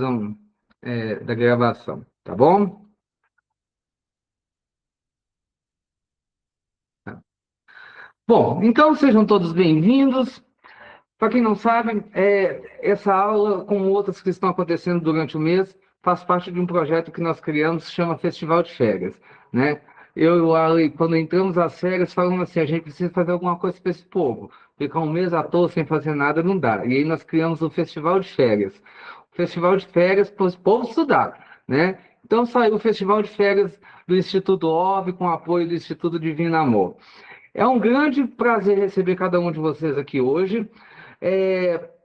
precisam da gravação, tá bom? Tá. Bom, então sejam todos bem-vindos. Para quem não sabe, essa aula, como outras que estão acontecendo durante o mês, faz parte de um projeto que nós criamos, que chama Festival de Férias, né? Eu e o Ali, quando entramos às férias, falamos assim, a gente precisa fazer alguma coisa para esse povo. Ficar um mês à toa sem fazer nada não dá. E aí nós criamos o Festival de Férias. O Festival de Férias para o povo estudar, né? Então saiu o Festival de Férias do Instituto OV, com apoio do Instituto Divino Amor. É um grande prazer receber cada um de vocês aqui hoje,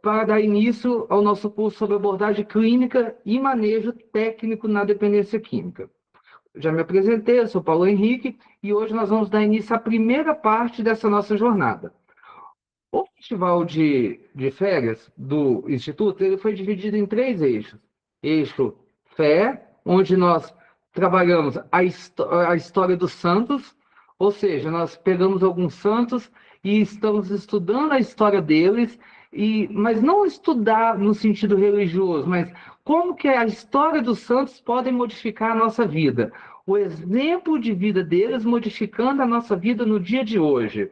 para dar início ao nosso curso sobre abordagem clínica e manejo técnico na dependência química. Já me apresentei, eu sou Paulo Henrique, e hoje nós vamos dar início à primeira parte dessa nossa jornada. O festival de férias do Instituto ele foi dividido em 3 eixos. Eixo Fé, onde nós trabalhamos a história dos santos, ou seja, nós pegamos alguns santos e estamos estudando a história deles, mas não estudar no sentido religioso, mas como que a história dos santos pode modificar a nossa vida. O exemplo de vida deles modificando a nossa vida no dia de hoje,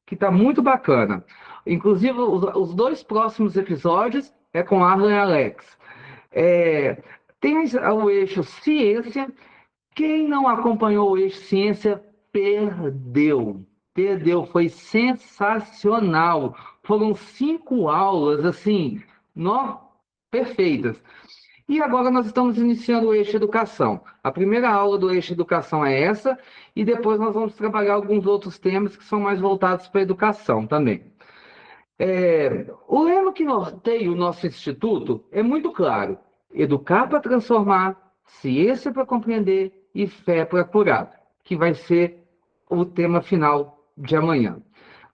que está muito bacana. Inclusive, os 2 próximos episódios é com Arlen e Alex. Tem o eixo ciência. Quem não acompanhou o eixo ciência, perdeu. Perdeu, foi sensacional. Foram 5 aulas, assim, perfeitas. E agora nós estamos iniciando o eixo educação. A primeira aula do eixo educação é essa, e depois nós vamos trabalhar alguns outros temas que são mais voltados para a educação também. O lema que norteia o nosso instituto é muito claro: educar para transformar, ciência para compreender e fé para curar, que vai ser o tema final de amanhã.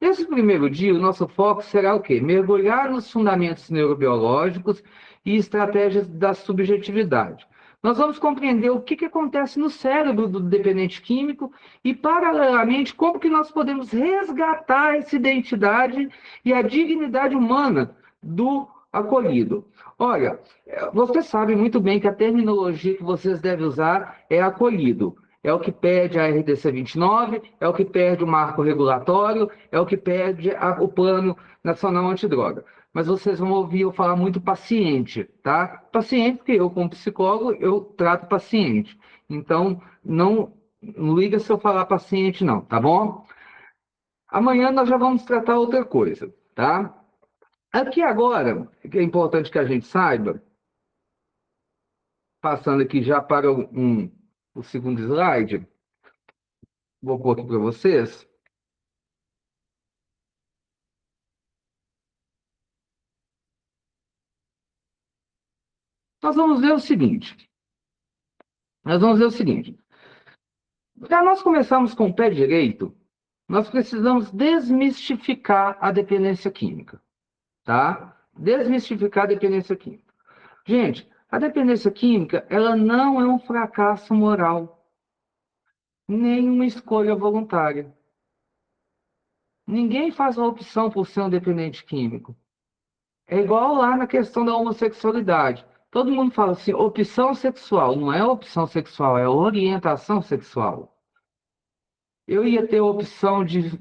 Nesse primeiro dia, o nosso foco será o quê? Mergulhar nos fundamentos neurobiológicos e estratégias da subjetividade. Nós vamos compreender o que acontece no cérebro do dependente químico e, paralelamente, como que nós podemos resgatar essa identidade e a dignidade humana do acolhido. Olha, você sabe muito bem que a terminologia que vocês devem usar é acolhido. É o que pede a RDC 29, é o que pede o marco regulatório, é o que pede o Plano Nacional Antidroga. Mas vocês vão ouvir eu falar muito paciente, tá? Paciente, porque eu, como psicólogo, eu trato paciente. Então, não liga se eu falar paciente, não, tá bom? Amanhã nós já vamos tratar outra coisa, tá? Aqui agora, que é importante que a gente saiba, passando aqui já para o segundo slide, vou pôr aqui para vocês. Nós vamos ver o seguinte. Nós vamos ver o seguinte. Para nós começarmos com o pé direito, nós precisamos desmistificar a dependência química, tá? Desmistificar a dependência química. Gente, a dependência química, ela não é um fracasso moral, nem uma escolha voluntária. Ninguém faz uma opção por ser um dependente químico. É igual lá na questão da homossexualidade. Todo mundo fala assim, opção sexual. Não é opção sexual, é orientação sexual. Eu ia ter a opção de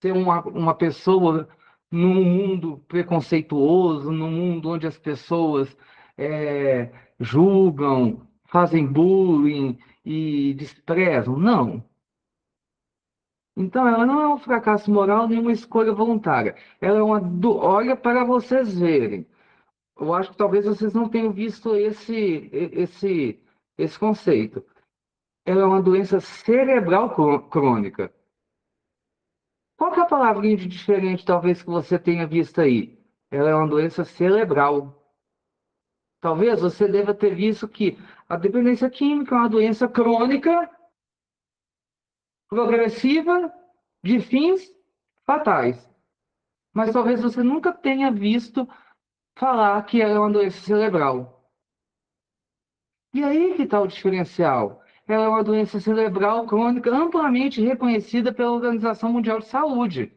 ser uma pessoa num mundo preconceituoso, num mundo onde as pessoas julgam, fazem bullying e desprezam. Não. Então, ela não é um fracasso moral nem uma escolha voluntária. Ela é Olha para vocês verem. Eu acho que talvez vocês não tenham visto esse conceito. Ela é uma doença cerebral crônica. Qual que é a palavrinha de diferente, talvez, que você tenha visto aí? Ela é uma doença cerebral. Talvez você deva ter visto que a dependência química é uma doença crônica, progressiva, de fins fatais. Mas talvez você nunca tenha visto falar que ela é uma doença cerebral. E aí que está o diferencial. Ela é uma doença cerebral crônica amplamente reconhecida pela Organização Mundial de Saúde.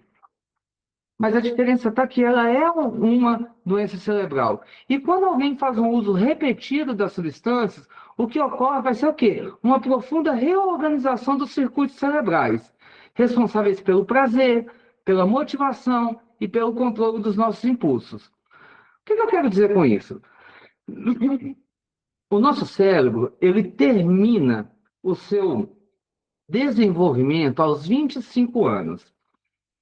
Mas a diferença está que ela é uma doença cerebral. E quando alguém faz um uso repetido das substâncias, o que ocorre vai ser o quê? Uma profunda reorganização dos circuitos cerebrais, responsáveis pelo prazer, pela motivação e pelo controle dos nossos impulsos. O que eu quero dizer com isso? O nosso cérebro, ele termina o seu desenvolvimento aos 25 anos.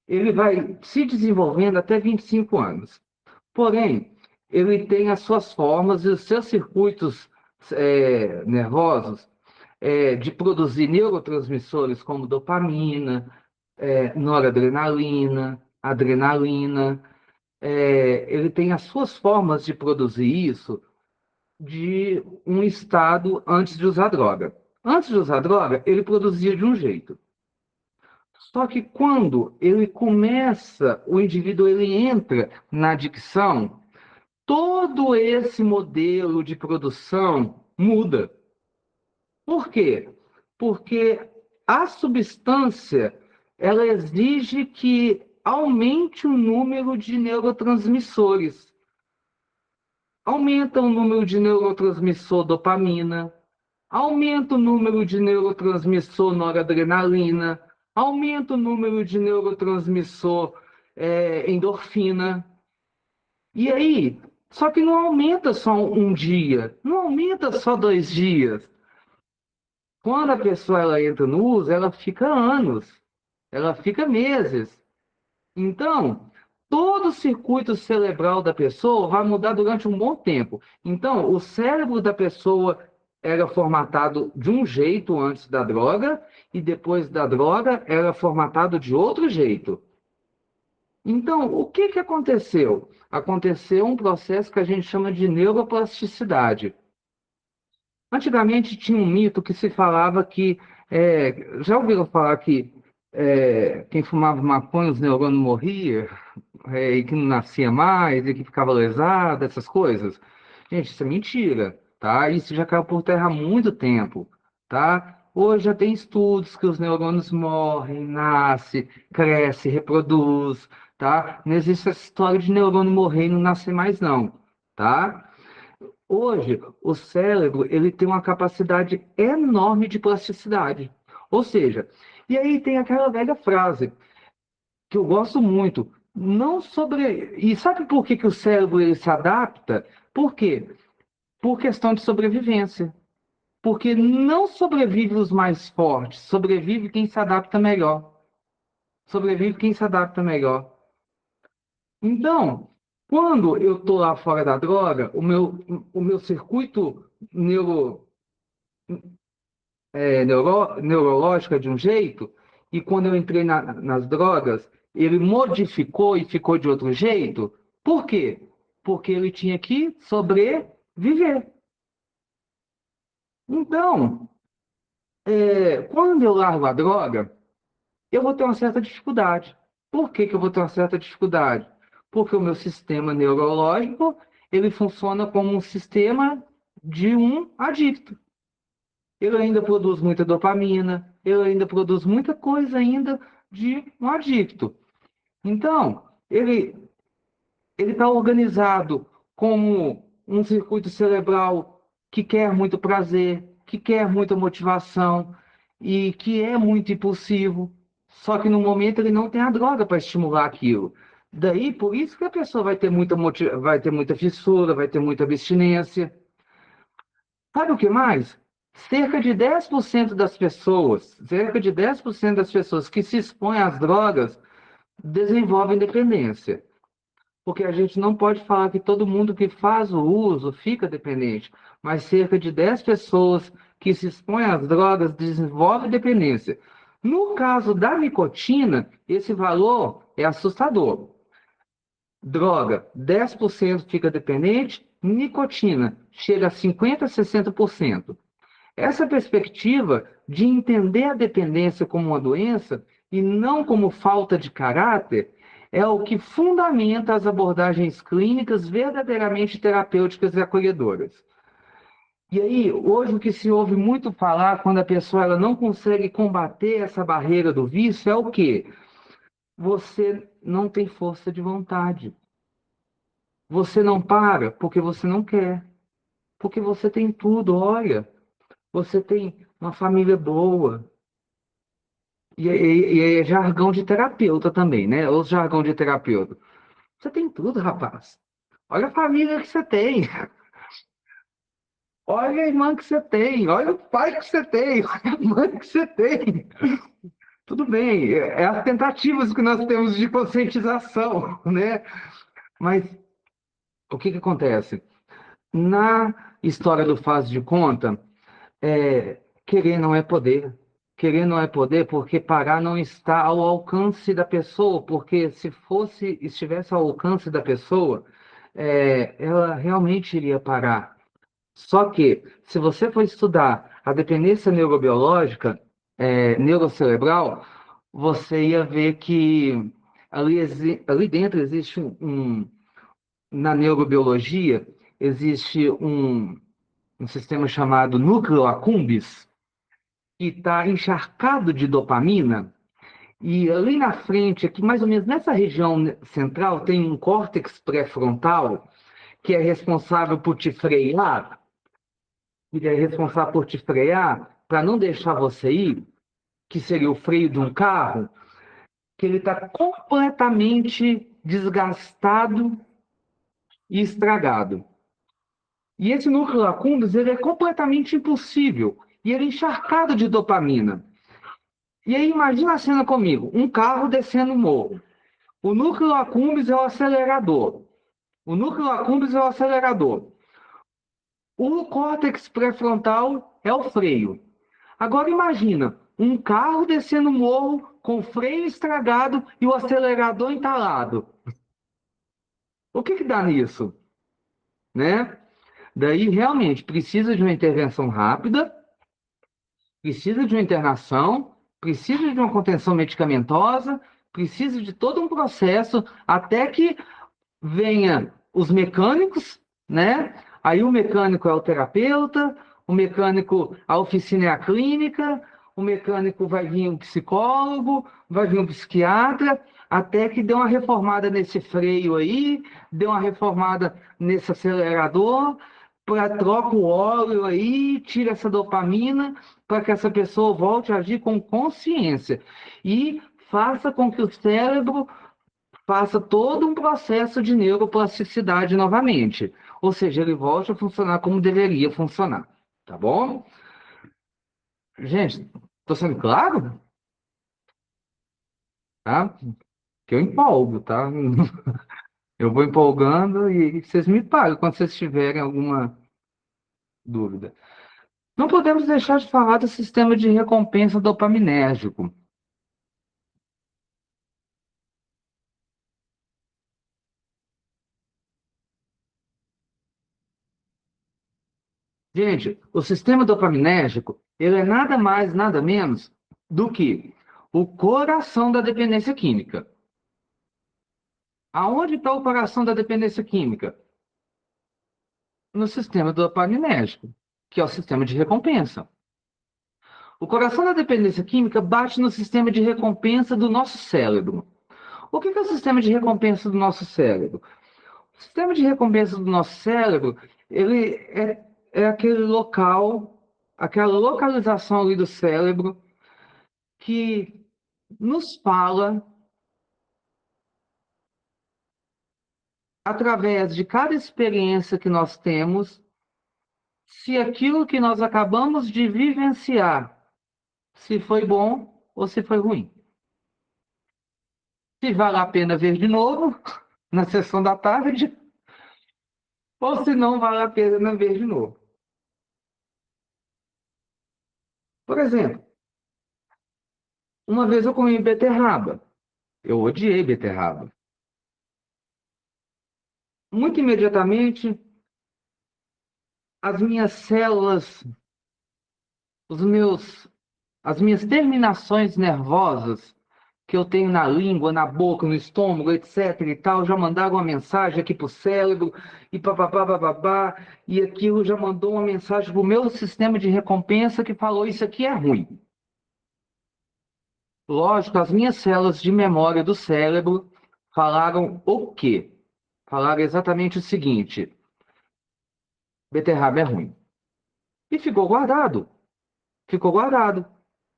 Ele vai se desenvolvendo até 25 anos. Porém, ele tem as suas formas e os seus circuitos nervosos de produzir neurotransmissores como dopamina, noradrenalina, adrenalina. Ele tem as suas formas de produzir isso de um estado antes de usar droga. Antes de usar droga, ele produzia de um jeito. Só que quando ele começa, o indivíduo ele entra na adicção, todo esse modelo de produção muda. Por quê? Porque a substância ela exige que aumente o número de neurotransmissores. Aumenta o número de neurotransmissor dopamina, aumenta o número de neurotransmissor noradrenalina, aumenta o número de neurotransmissor endorfina. E aí, só que não aumenta só um dia, não aumenta só 2 dias. Quando a pessoa ela entra no uso, ela fica anos, ela fica meses. Então, todo o circuito cerebral da pessoa vai mudar durante um bom tempo. Então, o cérebro da pessoa era formatado de um jeito antes da droga, e depois da droga era formatado de outro jeito. Então, o que que aconteceu? Aconteceu um processo que a gente chama de neuroplasticidade. Antigamente tinha um mito que se falava que, já ouviram falar que quem fumava maconha, os neurônios morriam, e que não nascia mais, e que ficava lesado, essas coisas? Gente, isso é mentira, tá? Isso já caiu por terra há muito tempo, tá? Hoje já tem estudos que os neurônios morrem, nascem, crescem, reproduz, tá? Não existe essa história de neurônio morrer e não nascer mais, não, tá? Hoje, o cérebro ele tem uma capacidade enorme de plasticidade. Ou seja, e aí tem aquela velha frase que eu gosto muito, não sobre... E sabe por que que o cérebro ele se adapta? Por quê? Por questão de sobrevivência. Porque não sobrevive os mais fortes, sobrevive quem se adapta melhor. Sobrevive quem se adapta melhor. Então, quando eu estou lá fora da droga, o meu circuito neurológica de um jeito, e quando eu entrei nas drogas, ele modificou e ficou de outro jeito. Por quê? Porque ele tinha que sobreviver. Então, quando eu largo a droga, eu vou ter uma certa dificuldade. Por que que eu vou ter uma certa dificuldade? Porque o meu sistema neurológico, ele funciona como um sistema de um adicto. Ele ainda produz muita dopamina, ele ainda produz muita coisa ainda de um adicto. Então, ele está organizado como um circuito cerebral que quer muito prazer, que quer muita motivação e que é muito impulsivo. Só que no momento ele não tem a droga para estimular aquilo. Daí, por isso que a pessoa vai ter muita fissura, vai ter muita abstinência. Sabe o que mais? Cerca de 10% das pessoas que se expõem às drogas desenvolvem dependência. Porque a gente não pode falar que todo mundo que faz o uso fica dependente, mas cerca de 10 pessoas que se expõem às drogas desenvolvem dependência. No caso da nicotina, esse valor é assustador. Droga, 10% fica dependente, nicotina chega a 50, 60%. Essa perspectiva de entender a dependência como uma doença e não como falta de caráter é o que fundamenta as abordagens clínicas verdadeiramente terapêuticas e acolhedoras. E aí, hoje o que se ouve muito falar quando a pessoa ela não consegue combater essa barreira do vício é o quê? você não tem força de vontade. Você não para porque você não quer. Porque você tem tudo, olha. Você tem uma família boa. E é jargão de terapeuta também, né? Ou jargão de terapeuta. Você tem tudo, rapaz. Olha a família que você tem. Olha a irmã que você tem. Olha o pai que você tem. Olha a mãe que você tem. Tudo bem. É as tentativas que nós temos de conscientização, né? Mas o que que acontece? Na história do faz de conta, querer não é poder. Querer não é poder porque parar não está ao alcance da pessoa, porque se fosse, estivesse ao alcance da pessoa, ela realmente iria parar. Só que, se você for estudar a dependência neurobiológica, neurocerebral, você ia ver que ali dentro existe na neurobiologia, existe um sistema chamado núcleo accumbens, que está encharcado de dopamina, e ali na frente, aqui mais ou menos nessa região central, tem um córtex pré-frontal que é responsável por te frear, para não deixar você ir, que seria o freio de um carro, que ele está completamente desgastado e estragado. E esse núcleo accumbens, ele é completamente impossível, e ele é encharcado de dopamina. E aí imagina a cena comigo, um carro descendo o morro. O núcleo accumbens é o acelerador. O núcleo accumbens é o acelerador. O córtex pré-frontal é o freio. Agora imagina um carro descendo o morro com o freio estragado e o acelerador entalado. O que que dá nisso, né? Daí realmente precisa de uma intervenção rápida, precisa de uma internação, precisa de uma contenção medicamentosa, precisa de todo um processo até que venha os mecânicos, né? Aí o mecânico é o terapeuta, o mecânico, a oficina é a clínica, o mecânico vai vir um psicólogo, vai vir um psiquiatra, até que dê uma reformada nesse freio aí, dê uma reformada nesse acelerador, para troca o óleo aí, tira essa dopamina, para que essa pessoa volte a agir com consciência e faça com que o cérebro faça todo um processo de neuroplasticidade novamente. Ou seja, ele volte a funcionar como deveria funcionar. Tá bom? Gente, tô sendo claro? Tá? Que eu empolgo, tá? Eu vou empolgando e vocês me pagam quando vocês tiverem alguma dúvida. Não podemos deixar de falar do sistema de recompensa dopaminérgico. Gente, o sistema dopaminérgico, ele é nada mais, nada menos do que o coração da dependência química. Aonde está o coração da dependência química? No sistema dopaminérgico, que é o sistema de recompensa. O coração da dependência química bate no sistema de recompensa do nosso cérebro. O que é o sistema de recompensa do nosso cérebro? O sistema de recompensa do nosso cérebro, ele é aquele local, aquela localização ali do cérebro que nos fala, através de cada experiência que nós temos, se aquilo que nós acabamos de vivenciar, se foi bom ou se foi ruim. Se vale a pena ver de novo, na sessão da tarde, ou se não vale a pena ver de novo. Por exemplo, uma vez eu comi beterraba. Eu odiei beterraba. Muito imediatamente, as minhas células, os meus, as minhas terminações nervosas que eu tenho na língua, na boca, no estômago, etc e tal, já mandaram uma mensagem aqui para o cérebro, e papapá, bababá, e aquilo já mandou uma mensagem para o meu sistema de recompensa que falou, isso aqui é ruim. Lógico, as minhas células de memória do cérebro falaram o quê? Falaram exatamente o seguinte: beterraba é ruim. E ficou guardado. Ficou guardado.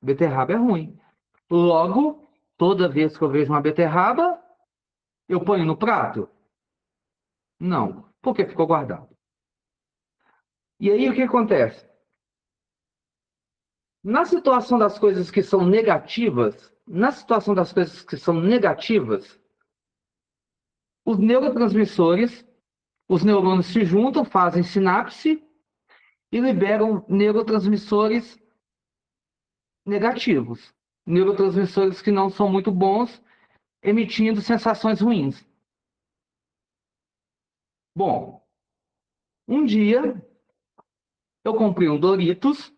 Beterraba é ruim. Logo, toda vez que eu vejo uma beterraba, eu ponho no prato? Não, porque ficou guardado. E aí o que acontece? Na situação das coisas que são negativas, na situação das coisas que são negativas, os neurotransmissores, os neurônios se juntam, fazem sinapse e liberam neurotransmissores negativos, neurotransmissores que não são muito bons, emitindo sensações ruins. Bom, um dia eu comprei um Doritos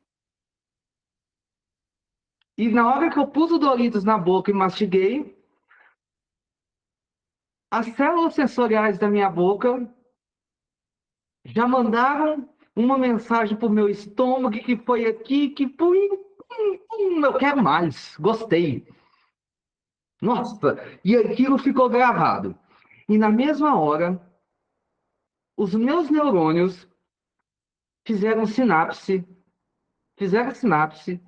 e na hora que eu pus o Doritos na boca e mastiguei, as células sensoriais da minha boca já mandaram uma mensagem para o meu estômago que foi aqui, que pum, eu quero mais, gostei. Nossa, e aquilo ficou gravado. E na mesma hora, os meus neurônios fizeram sinapse, fizeram sinapse,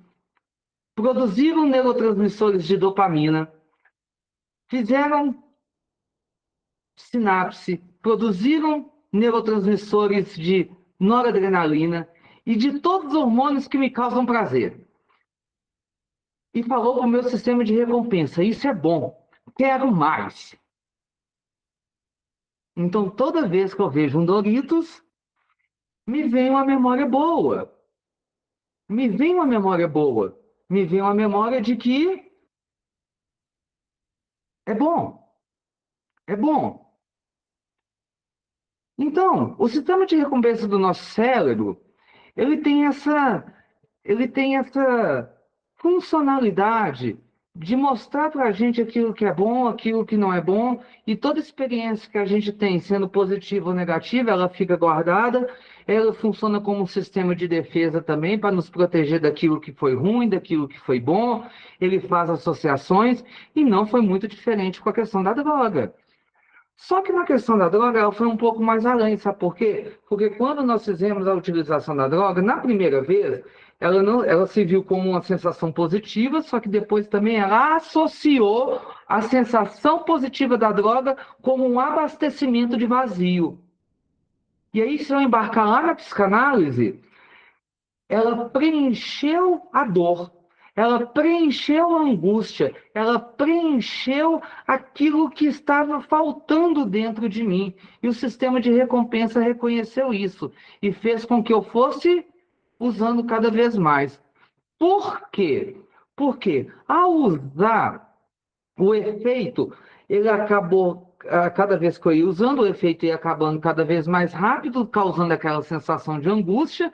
produziram neurotransmissores de dopamina, fizeram sinapse, produziram neurotransmissores de noradrenalina e de todos os hormônios que me causam prazer. E falou para o meu sistema de recompensa: isso é bom, quero mais. Então, toda vez que eu vejo um Doritos, me vem uma memória boa. Me vem uma memória boa. Me vem uma memória de que é bom. É bom. Então, o sistema de recompensa do nosso cérebro, ele tem essa, ele tem essa funcionalidade de mostrar para a gente aquilo que é bom, aquilo que não é bom, e toda experiência que a gente tem, sendo positiva ou negativa, ela fica guardada, ela funciona como um sistema de defesa também, para nos proteger daquilo que foi ruim, daquilo que foi bom, ele faz associações, e não foi muito diferente com a questão da droga. Só que na questão da droga, ela foi um pouco mais além, sabe por quê? Porque quando nós fizemos a utilização da droga, na primeira vez, ela não, ela se viu como uma sensação positiva, só que depois também ela associou a sensação positiva da droga como um abastecimento de vazio. E aí, se eu embarcar lá na psicanálise, ela preencheu a dor, ela preencheu a angústia, ela preencheu aquilo que estava faltando dentro de mim. E o sistema de recompensa reconheceu isso e fez com que eu fosse usando cada vez mais. Por quê? Porque ao usar o efeito, ele acabou, cada vez que eu ia usando, o efeito ia acabando cada vez mais rápido, causando aquela sensação de angústia,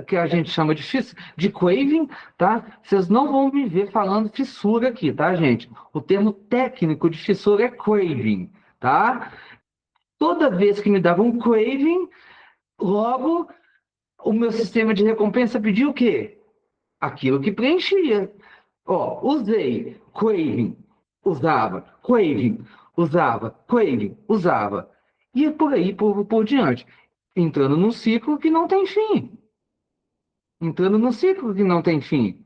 que a gente chama de craving, tá? Vocês não vão me ver falando fissura aqui, tá, gente? O termo técnico de fissura é craving, tá? Toda vez que me dava um craving, logo o meu sistema de recompensa pediu o quê? Aquilo que preenchia. Ó, usei, craving, usava, craving, usava, craving, usava. E por aí por diante. Entrando num ciclo que não tem fim. Entrando num ciclo que não tem fim.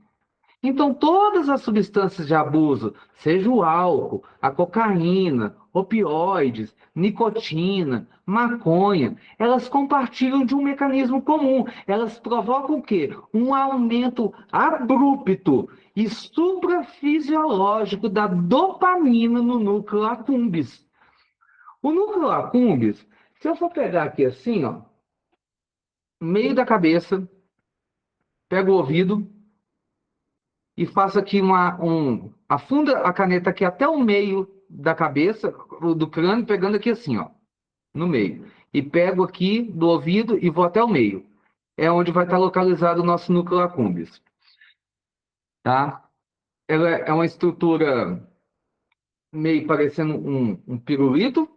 Então, todas as substâncias de abuso, seja o álcool, a cocaína, opioides, nicotina, maconha, elas compartilham de um mecanismo comum. Elas provocam o quê? Um aumento abrupto e suprafisiológico da dopamina no núcleo accumbens. O núcleo accumbens, se eu for pegar aqui assim, ó, meio da cabeça, pego o ouvido, e faço aqui afunda a caneta aqui até o meio da cabeça, do crânio, pegando aqui assim, ó, no meio. E pego aqui do ouvido e vou até o meio. É onde vai estar localizado o nosso núcleo accumbens, tá? Ela é uma estrutura meio parecendo um pirulito,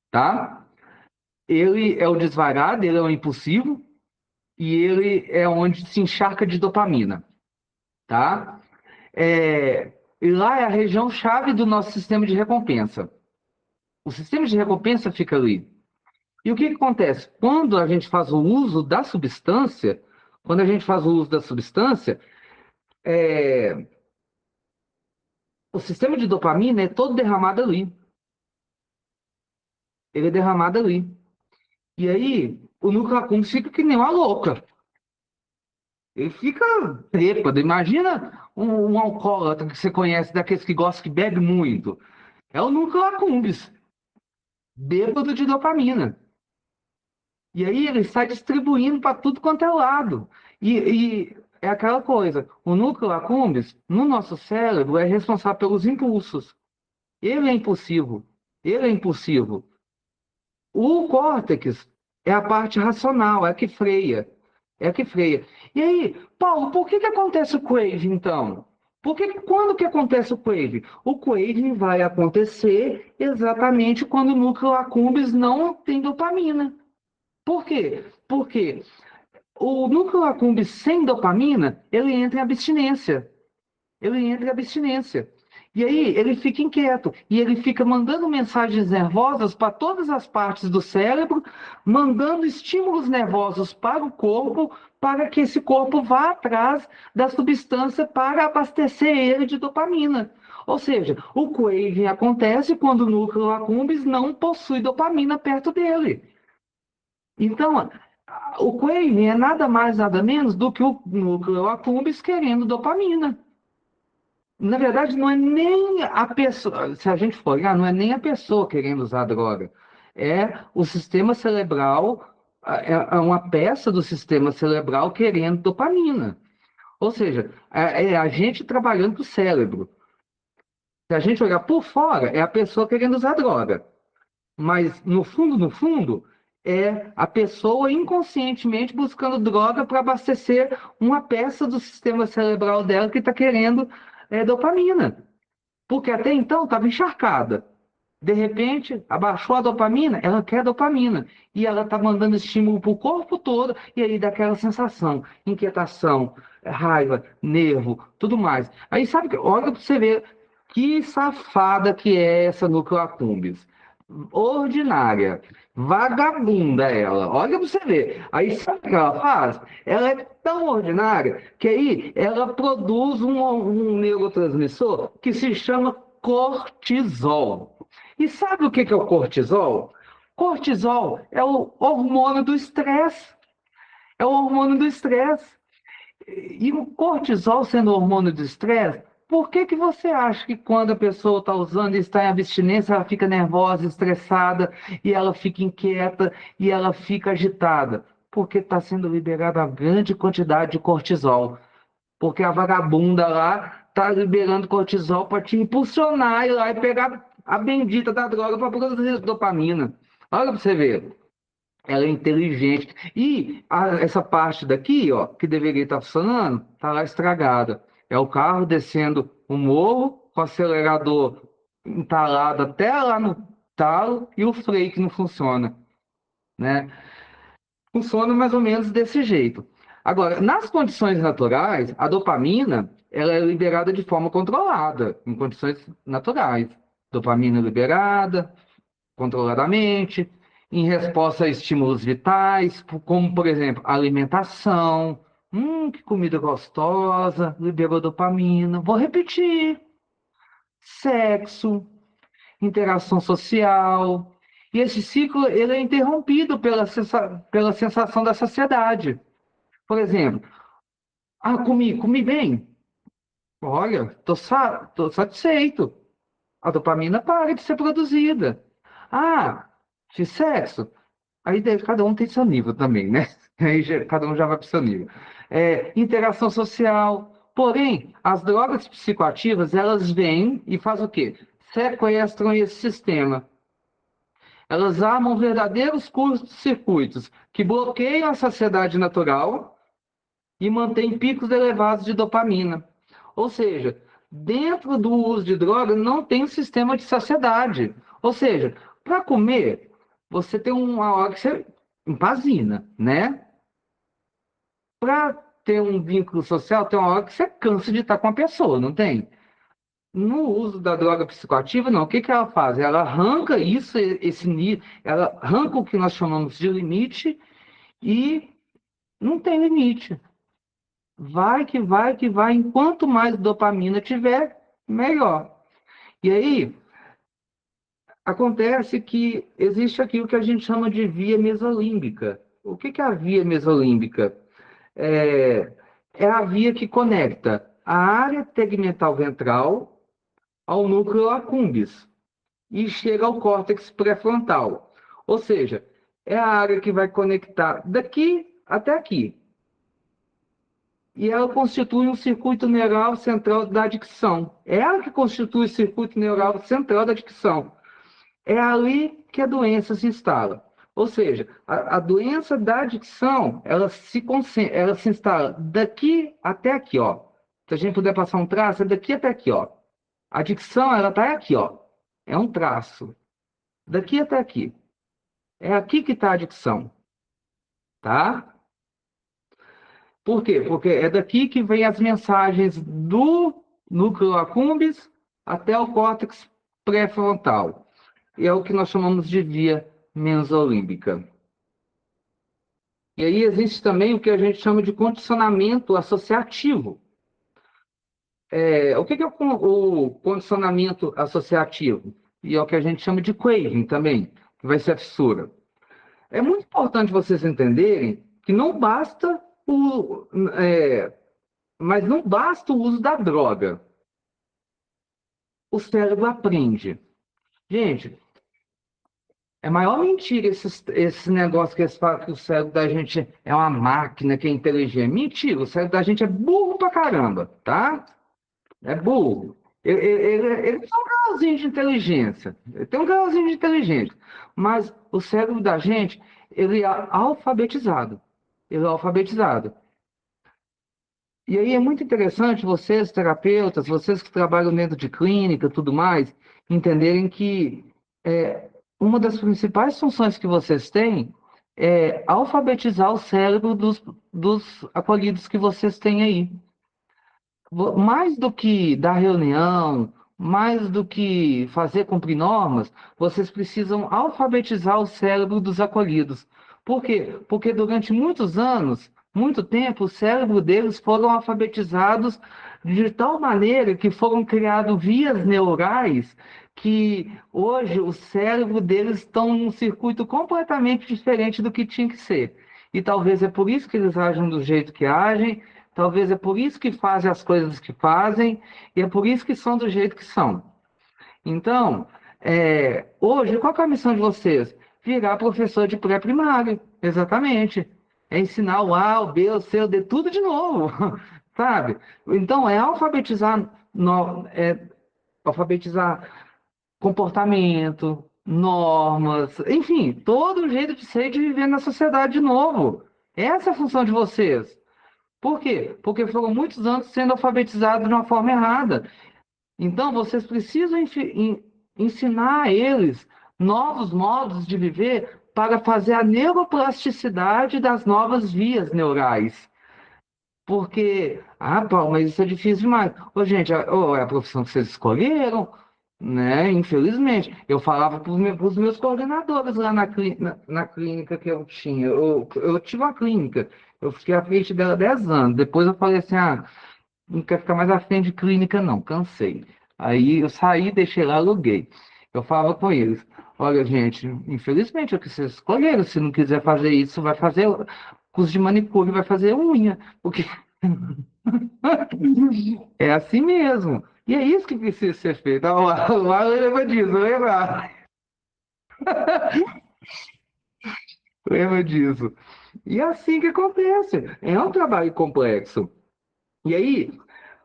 tá? Ele é o desvairado, ele é o impulsivo, e ele é onde se encharca de dopamina, tá? E lá é a região chave do nosso sistema de recompensa. O sistema de recompensa fica ali. E o que que acontece? Quando a gente faz o uso da substância, quando a gente faz o uso da substância, é, o sistema de dopamina é todo derramado ali. Ele é derramado ali. E aí, o núcleo accumbens fica que nem uma louca. Ele fica trêpado. Imagina um alcoólatra que você conhece, daqueles que gostam, que bebe muito. É o núcleo accumbens, bêbado de dopamina. E aí ele sai distribuindo para tudo quanto é lado. E é aquela coisa, o núcleo accumbens, no nosso cérebro, é responsável pelos impulsos. Ele é impulsivo. Ele é impulsivo. O córtex é a parte racional, é a que freia. É a que freia. E aí, Paulo, por que que acontece o craving, então? Quando que acontece o craving? O craving vai acontecer exatamente quando o núcleo accumbens não tem dopamina. Por quê? Porque o núcleo accumbens sem dopamina, ele entra em abstinência. Ele entra em abstinência. E aí ele fica inquieto e ele fica mandando mensagens nervosas para todas as partes do cérebro, mandando estímulos nervosos para o corpo, para que esse corpo vá atrás da substância para abastecer ele de dopamina. Ou seja, o craving acontece quando o núcleo accumbens não possui dopamina perto dele. Então, o craving é nada mais, nada menos do que o núcleo accumbens querendo dopamina. Na verdade, não é nem a pessoa, se a gente for olhar, não é nem a pessoa querendo usar droga. É o sistema cerebral, é uma peça do sistema cerebral querendo dopamina. Ou seja, é a gente trabalhando para o cérebro. Se a gente olhar por fora, é a pessoa querendo usar droga. Mas, no fundo, é a pessoa inconscientemente buscando droga para abastecer uma peça do sistema cerebral dela que está querendo dopamina. Porque até então estava encharcada. De repente, abaixou a dopamina, ela quer dopamina. E ela está mandando estímulo para o corpo todo, e aí dá aquela sensação, inquietação, raiva, nervo, tudo mais. Aí sabe, olha para você ver que safada que é essa núcleo accumbens. Ordinária, vagabunda ela. Olha para você ver. Aí sabe o que ela faz? Ela é tão ordinária que aí ela produz um neurotransmissor que se chama cortisol. E sabe o que é o cortisol? Cortisol é o hormônio do estresse. É o hormônio do estresse. E o cortisol sendo hormônio do estresse, por que que você acha que quando a pessoa está usando e está em abstinência, ela fica nervosa, estressada, e ela fica inquieta, e ela fica agitada? Porque está sendo liberada uma grande quantidade de cortisol. Porque a vagabunda lá está liberando cortisol para te impulsionar e lá e pegar a bendita da droga para produzir dopamina. Olha para você ver. Ela é inteligente. E essa parte daqui, ó, que deveria estar funcionando, está lá estragada. É o carro descendo o morro, com o acelerador entalado até lá no talo e o freio que não funciona, né? Funciona mais ou menos desse jeito. Agora, nas condições naturais, a dopamina ela é liberada de forma controlada, em condições naturais. Dopamina liberada, controladamente, em resposta a estímulos vitais, como, por exemplo, alimentação. Que comida gostosa, liberou dopamina. Vou repetir. Sexo, interação social. E esse ciclo ele é interrompido pela sensação da saciedade. Por exemplo, comi bem. Olha, tô satisfeito. A dopamina para de ser produzida. Fiz sexo. Aí cada um tem seu nível também, né? Aí cada um já vai para o seu nível. Interação social. Porém, as drogas psicoativas, elas vêm e fazem o quê? Sequestram esse sistema. Elas armam verdadeiros curtos-circuitos que bloqueiam a saciedade natural e mantêm picos elevados de dopamina. Ou seja, dentro do uso de droga não tem um sistema de saciedade. Ou seja, para comer, você tem uma hora que você empazina, né? Para ter um vínculo social, tem uma hora que você cansa de estar com a pessoa, não tem? no uso da droga psicoativa, não. O que que ela faz? Ela arranca isso, ela arranca o que nós chamamos de limite e não tem limite. Vai que vai que vai. Enquanto mais dopamina tiver, melhor. E aí, acontece que existe aqui o que a gente chama de via mesolímbica. O que que é a via mesolímbica? É, é a via que conecta a área tegmental ventral ao núcleo accumbens e chega ao córtex pré-frontal. Ou seja, é a área que vai conectar daqui até aqui. E ela constitui um circuito neural central da dicção. É ela que constitui o circuito neural central da dicção. É ali que a doença se instala. Ou seja, a doença da dicção, ela se instala daqui até aqui, ó. Se a gente puder passar um traço, é daqui até aqui, ó. A dicção, ela está aqui, ó. É um traço. Daqui até aqui. É aqui que está a dicção, tá? Por quê? Porque é daqui que vem as mensagens do núcleo accumbens até o córtex pré-frontal. E é o que nós chamamos de via mesolímbica. E aí existe também o que a gente chama de condicionamento associativo. O que é o condicionamento associativo? E é o que a gente chama de craving também, que vai ser a fissura. É muito importante vocês entenderem que não basta mas não basta o uso da droga. O cérebro aprende. Gente, é a maior mentira esse negócio que eles falam que o cérebro da gente é uma máquina que é inteligente. Mentira, o cérebro da gente é burro pra caramba, tá? É burro. Ele tem um grauzinho de inteligência. Ele tem um grauzinho de inteligência. Mas o cérebro da gente, ele é alfabetizado. Ele é alfabetizado. E aí é muito interessante vocês, terapeutas, vocês que trabalham dentro de clínica e tudo mais, entenderem que uma das principais funções que vocês têm é alfabetizar o cérebro dos acolhidos que vocês têm aí. Mais do que dar reunião, mais do que fazer cumprir normas, vocês precisam alfabetizar o cérebro dos acolhidos. Por quê? Porque durante muitos anos, muito tempo, o cérebro deles foram alfabetizados de tal maneira que foram criadas vias neurais que hoje o cérebro deles estão num circuito completamente diferente do que tinha que ser. E talvez é por isso que eles agem do jeito que agem. Talvez é por isso que fazem as coisas que fazem, e é por isso que são do jeito que são. Então, hoje, qual que é a missão de vocês? Virar professor de pré-primário, exatamente. É ensinar o A, o B, o C, o D, tudo de novo, sabe? Então, é alfabetizar, alfabetizar comportamento, normas, enfim, todo o jeito de ser e de viver na sociedade de novo. Essa é a função de vocês. Por quê? Porque foram muitos anos sendo alfabetizados de uma forma errada. Então, vocês precisam ensinar a eles novos modos de viver para fazer a neuroplasticidade das novas vias neurais. Porque, Paulo, mas isso é difícil demais. Ô, gente, é a profissão que vocês escolheram, né? Infelizmente. Eu falava para os meus coordenadores lá na clínica que eu tinha. Eu tive uma clínica, eu fiquei à frente dela 10 anos. Depois eu falei assim, não quero ficar mais à frente de clínica, não, cansei. Aí eu saí, deixei lá, aluguei. Eu falava com eles, olha, gente, infelizmente é o que vocês escolheram. Se não quiser fazer isso, vai fazer curso de manicure, vai fazer unha, porque é assim mesmo. E é isso que precisa ser feito. Lá lembra disso, lembra? Lembra disso. E é assim que acontece. É um trabalho complexo. E aí,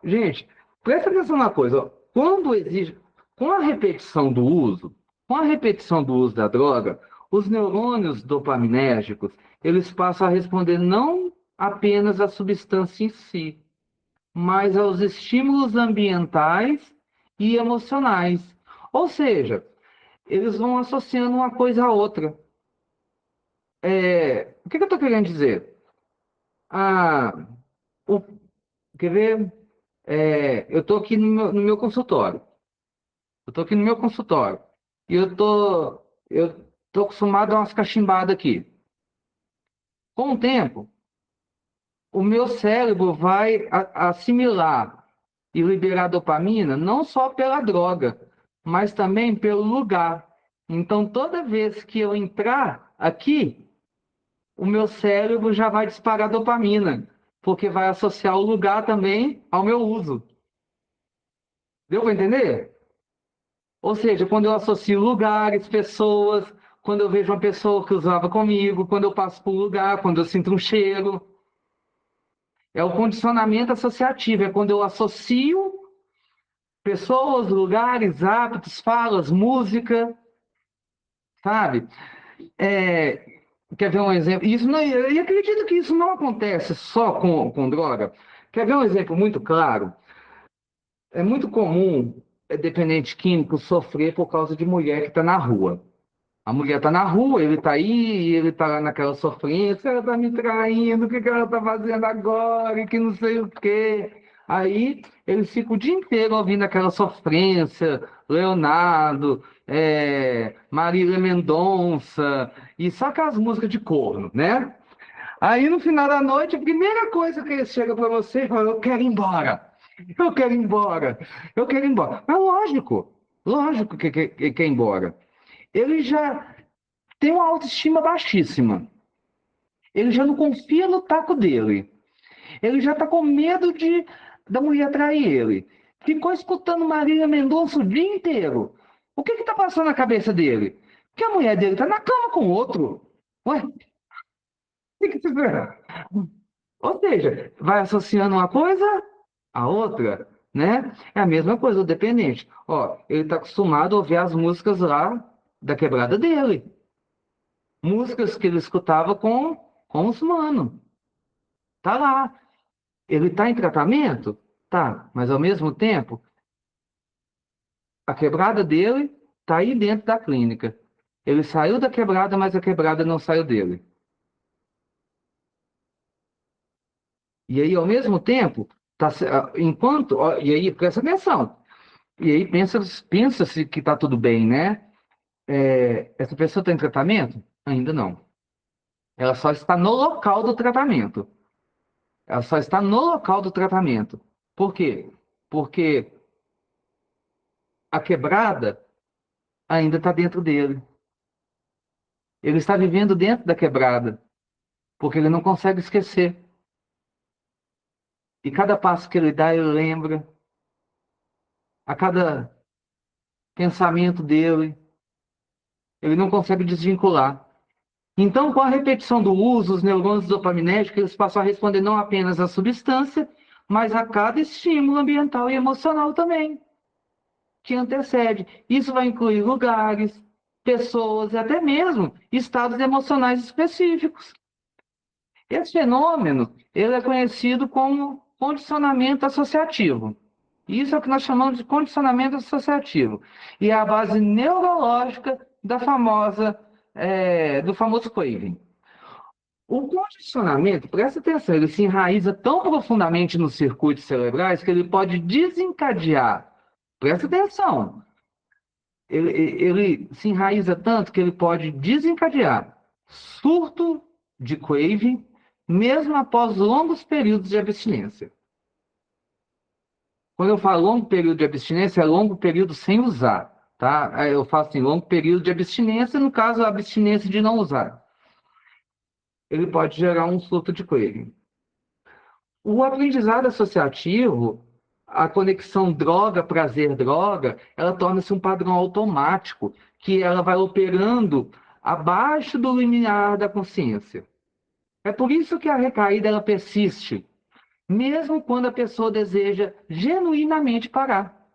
gente, presta atenção na coisa. Ó. Quando existe, com a repetição do uso, com a repetição do uso da droga, os neurônios dopaminérgicos, eles passam a responder não apenas à substância em si, mas aos estímulos ambientais e emocionais. Ou seja, eles vão associando uma coisa à outra. O que eu estou querendo dizer? Ah, o, quer ver? Eu estou aqui no meu consultório. Eu estou aqui no meu consultório. E eu tô acostumado a umas cachimbadas aqui. Com o tempo, o meu cérebro vai assimilar e liberar dopamina não só pela droga, mas também pelo lugar. Então, toda vez que eu entrar aqui, o meu cérebro já vai disparar dopamina, porque vai associar o lugar também ao meu uso. Deu para entender? Ou seja, quando eu associo lugares, pessoas, quando eu vejo uma pessoa que usava comigo, quando eu passo por um lugar, quando eu sinto um cheiro, é o condicionamento associativo, é quando eu associo pessoas, lugares, hábitos, falas, música, sabe? É, quer ver um exemplo? Isso não, e acredito que isso não acontece só com droga. Quer ver um exemplo muito claro? É muito comum dependente químico sofrer por causa de mulher que está na rua. A mulher está na rua, ele está aí, e ele está lá naquela sofrência, ela está me traindo, o que que ela está fazendo agora, e que não sei o quê. Aí ele fica o dia inteiro ouvindo aquela sofrência, Leonardo, Marília Mendonça, e só aquelas músicas de corno, né? Aí no final da noite, a primeira coisa que ele chega para você e fala, eu quero ir embora, eu quero ir embora, eu quero ir embora. Mas lógico que quer ir embora. Ele já tem uma autoestima baixíssima. Ele já não confia no taco dele. Ele já está com medo da mulher trair ele. Ficou escutando Marília Mendonça o dia inteiro. O que está passando na cabeça dele? Que a mulher dele está na cama com outro. Ué, o que você espera? Ou seja, vai associando uma coisa à outra, né? É a mesma coisa, o dependente. Ó, ele está acostumado a ouvir as músicas lá da quebrada dele. Músicas que ele escutava com os manos. Tá lá. Ele tá em tratamento? Tá. Mas ao mesmo tempo, a quebrada dele tá aí dentro da clínica. Ele saiu da quebrada, mas a quebrada não saiu dele. E aí, ao mesmo tempo, enquanto. E aí, presta atenção. E aí, pensa-se que tá tudo bem, né? Essa pessoa está em tratamento? Ainda não. Ela só está no local do tratamento. Ela só está no local do tratamento. Por quê? Porque a quebrada ainda está dentro dele. Ele está vivendo dentro da quebrada, porque ele não consegue esquecer. E cada passo que ele dá, ele lembra. A cada pensamento dele, ele não consegue desvincular. Então, com a repetição do uso, os neurônios dopaminérgicos eles passam a responder não apenas à substância, mas a cada estímulo ambiental e emocional também, que antecede. Isso vai incluir lugares, pessoas e até mesmo estados emocionais específicos. Esse fenômeno ele é conhecido como condicionamento associativo. Isso é o que nós chamamos de condicionamento associativo. E é a base neurológica do famoso craving. O condicionamento, presta atenção, ele se enraiza tão profundamente nos circuitos cerebrais que ele pode desencadear. Presta atenção. Ele se enraiza tanto que ele pode desencadear surto de craving, mesmo após longos períodos de abstinência. Quando eu falo longo período de abstinência, é longo período sem usar, tá? Eu falo assim, longo período de abstinência, no caso, a abstinência de não usar. Ele pode gerar um surto de craving. O aprendizado associativo, a conexão droga-prazer-droga, ela torna-se um padrão automático, que ela vai operando abaixo do limiar da consciência. É por isso que a recaída ela persiste, mesmo quando a pessoa deseja genuinamente parar.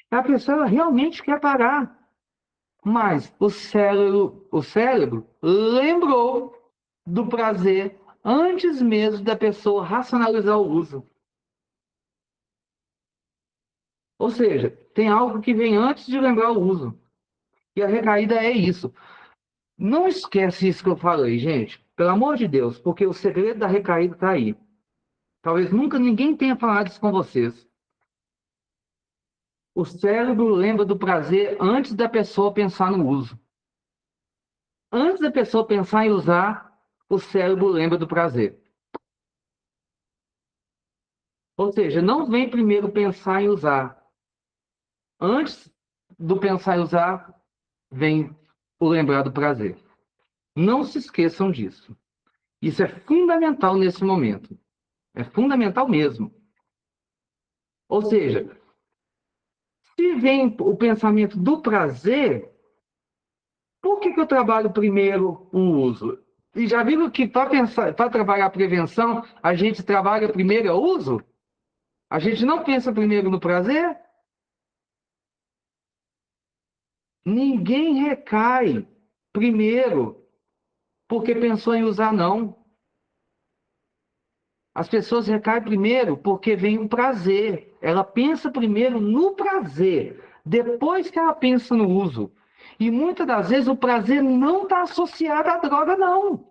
A pessoa realmente quer parar, mas o cérebro lembrou do prazer antes mesmo da pessoa racionalizar o uso. Ou seja, tem algo que vem antes de lembrar o uso. E a recaída é isso. Não esquece isso que eu falei, gente. Pelo amor de Deus, porque o segredo da recaída está aí. Talvez nunca ninguém tenha falado isso com vocês. O cérebro lembra do prazer antes da pessoa pensar no uso. Antes da pessoa pensar em usar, o cérebro lembra do prazer. Ou seja, não vem primeiro pensar em usar. Antes do pensar em usar, vem o lembrar do prazer. Não se esqueçam disso. Isso é fundamental nesse momento. É fundamental mesmo. Ou seja, se vem o pensamento do prazer, por que eu trabalho primeiro o uso? E já viram que para trabalhar a prevenção, a gente trabalha primeiro o uso? A gente não pensa primeiro no prazer? Ninguém recai primeiro porque pensou em usar, não. As pessoas recaem primeiro porque vem um prazer. Ela pensa primeiro no prazer, depois que ela pensa no uso. E muitas das vezes o prazer não está associado à droga, não.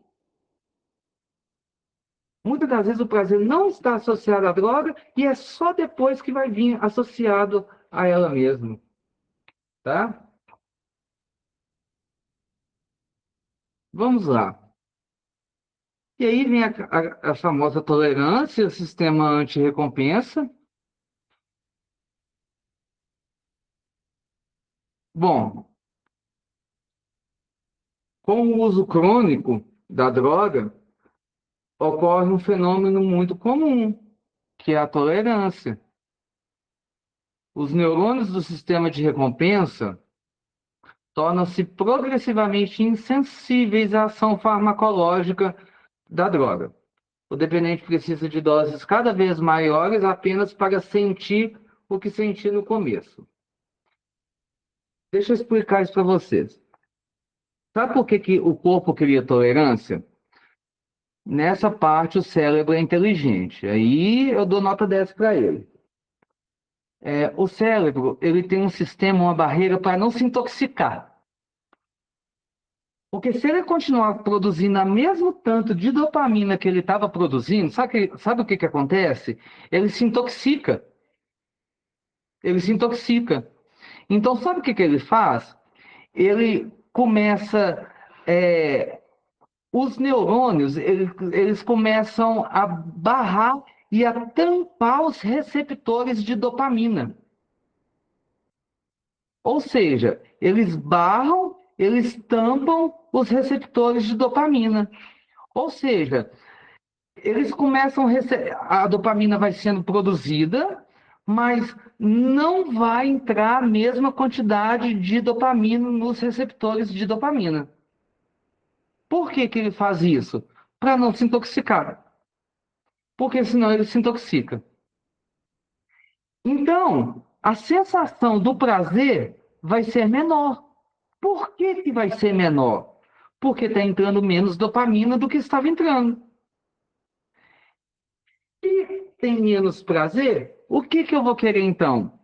Muitas das vezes o prazer não está associado à droga e é só depois que vai vir associado a ela mesma, tá? Vamos lá. E aí vem a famosa tolerância, o sistema anti-recompensa. Bom, com o uso crônico da droga, ocorre um fenômeno muito comum, que é a tolerância. Os neurônios do sistema de recompensa tornam-se progressivamente insensíveis à ação farmacológica da droga. O dependente precisa de doses cada vez maiores apenas para sentir o que sentiu no começo. Deixa eu explicar isso para vocês. Sabe por que o corpo cria tolerância? Nessa parte, o cérebro é inteligente. Aí eu dou nota 10 para ele. O cérebro, ele tem um sistema, uma barreira para não se intoxicar. Porque se ele continuar produzindo o mesmo tanto de dopamina que ele estava produzindo, sabe o que acontece? Ele se intoxica. Ele se intoxica. Então, sabe o que ele faz? Ele começa. Os neurônios, eles começam a barrar e a tampar os receptores de dopamina. Ou seja, eles barram, eles tampam os receptores de dopamina. Ou seja, eles começam a dopamina vai sendo produzida, mas não vai entrar a mesma quantidade de dopamina nos receptores de dopamina. Por que ele faz isso? Para não se intoxicar. Porque senão ele se intoxica. Então, a sensação do prazer vai ser menor. Por que vai ser menor? Porque está entrando menos dopamina do que estava entrando. E tem menos prazer, o que eu vou querer então?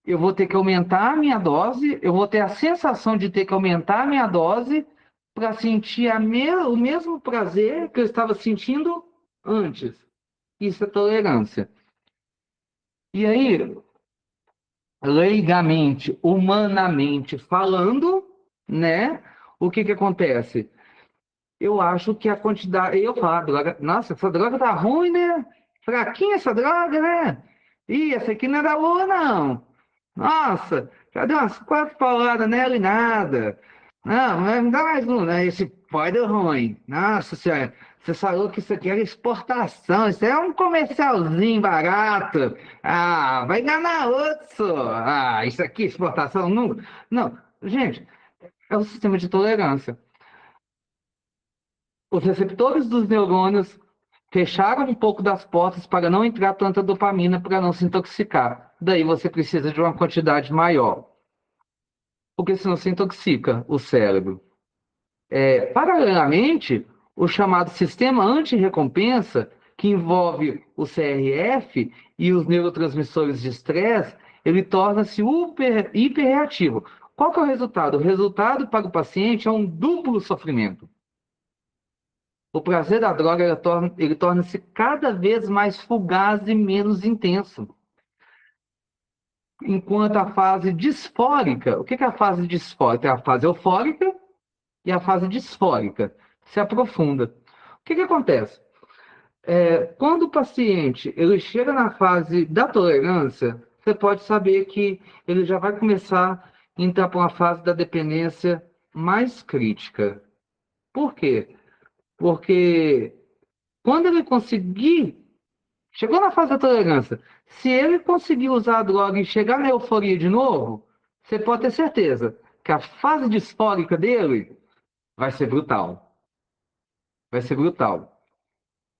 Eu vou ter que aumentar a minha dose, eu vou ter a sensação de ter que aumentar a minha dose para sentir o mesmo prazer que eu estava sentindo antes. Isso é tolerância. E aí, leigamente, humanamente falando, né? O que acontece? Eu acho que a quantidade. Eu falo, droga, nossa, essa droga tá ruim, né? Fraquinha essa droga, né? Ih, essa aqui não é da boa, não. Nossa, já deu umas 4 pauladas nela e nada. Não, mas me dá mais um, né? Esse pó deu ruim. Nossa senhora, você falou que isso aqui era exportação. Isso é um comercialzinho barato. Ah, vai enganar outro. Ah, isso aqui é exportação? Não, não. Gente, é o sistema de tolerância. Os receptores dos neurônios fecharam um pouco das portas para não entrar tanta dopamina para não se intoxicar. Daí você precisa de uma quantidade maior, porque senão se intoxica o cérebro. Paralelamente, o chamado sistema anti-recompensa, que envolve o CRF e os neurotransmissores de estresse, ele torna-se hiperreativo. Qual que é o resultado? O resultado para o paciente é um duplo sofrimento. O prazer da droga ele torna-se cada vez mais fugaz e menos intenso. Enquanto a fase disfórica, o que é a fase disfórica? É a fase eufórica e a fase disfórica se aprofunda. O que acontece? Quando o paciente ele chega na fase da tolerância, você pode saber que ele já vai começar a entrar para uma fase da dependência mais crítica. Por quê? Porque quando ele conseguir, chegou na fase da tolerância, se ele conseguir usar a droga e chegar na euforia de novo, você pode ter certeza que a fase disfórica dele vai ser brutal. Vai ser brutal.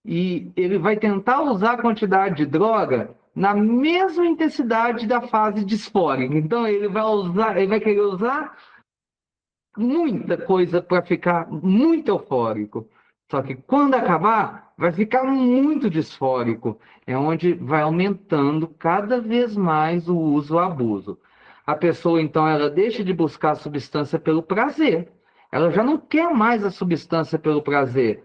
E ele vai tentar usar a quantidade de droga na mesma intensidade da fase disfórica. Então ele vai querer usar muita coisa para ficar muito eufórico. Só que quando acabar, vai ficar muito disfórico. É onde vai aumentando cada vez mais o uso e o abuso. A pessoa, então, ela deixa de buscar a substância pelo prazer. Ela já não quer mais a substância pelo prazer.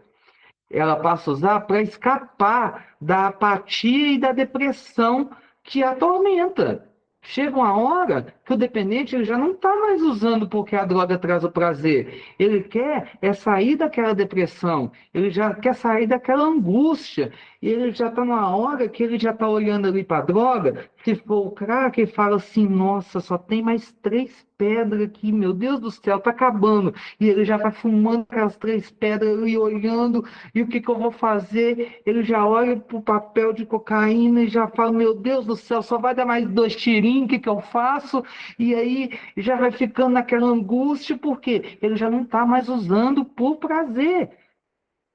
Ela passa a usar para escapar da apatia e da depressão que a atormenta. Chega uma hora que o dependente ele já não está mais usando porque a droga traz o prazer. Ele quer sair daquela depressão, ele já quer sair daquela angústia. E ele já está numa hora que ele já está olhando ali para a droga. Se for o crack, ele fala assim: nossa, só tem mais 3 pedras aqui, meu Deus do céu, está acabando. E ele já vai fumando aquelas 3 pedras e olhando. E o que eu vou fazer? Ele já olha para o papel de cocaína e já fala: meu Deus do céu, só vai dar mais 2 tirinhos, o que eu faço? E aí já vai ficando naquela angústia, porque ele já não está mais usando por prazer.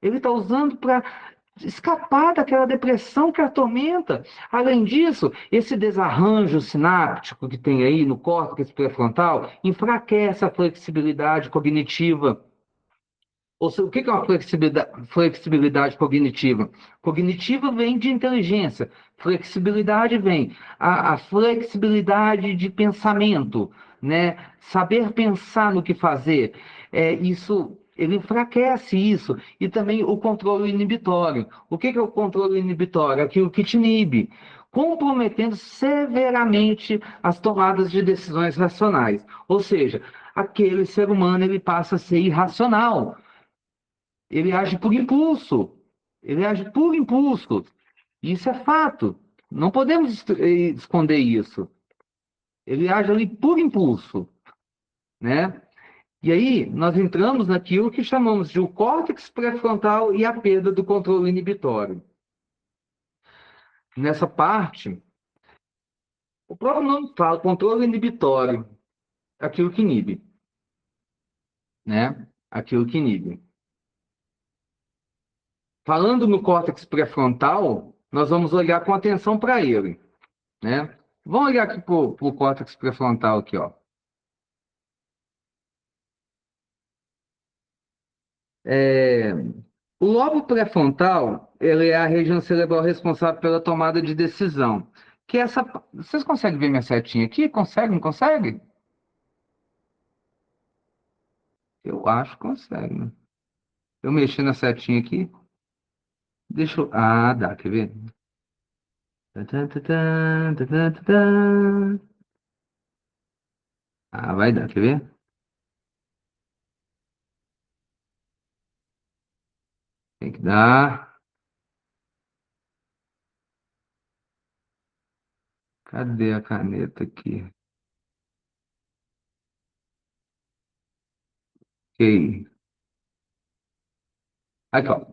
Ele está usando para escapar daquela depressão que atormenta. Além disso, esse desarranjo sináptico que tem aí no córtex pré-frontal enfraquece a flexibilidade cognitiva. Ou seja, o que é uma flexibilidade cognitiva? Cognitiva vem de inteligência, flexibilidade vem a flexibilidade de pensamento, né? Saber pensar no que fazer. Isso, ele enfraquece isso. E também o controle inibitório. O que é o controle inibitório? Aquilo que te inibe, comprometendo severamente as tomadas de decisões racionais. Ou seja, aquele ser humano ele passa a ser irracional. Ele age por impulso. Ele age por impulso. Isso é fato. Não podemos esconder isso. Ele age ali por impulso, né? E aí, nós entramos naquilo que chamamos de o córtex pré-frontal e a perda do controle inibitório. Nessa parte, o próprio nome fala controle inibitório, aquilo que inibe, né? Aquilo que inibe. Falando no córtex pré-frontal, nós vamos olhar com atenção para ele, né? Vamos olhar aqui para o córtex pré-frontal aqui, ó. É, o lobo pré-frontal, ele é a região cerebral responsável pela tomada de decisão. Que é essa, vocês conseguem ver minha setinha aqui? Consegue, não consegue? Eu acho que consegue, né? Eu mexi na setinha aqui. Deixa eu... Ah, dá, quer ver? Tã, tã, tã, tã, tã, tã, tã. Ah, vai dar, quer ver? Tem que dar. Cadê a caneta aqui? Ok. Aqui, ó.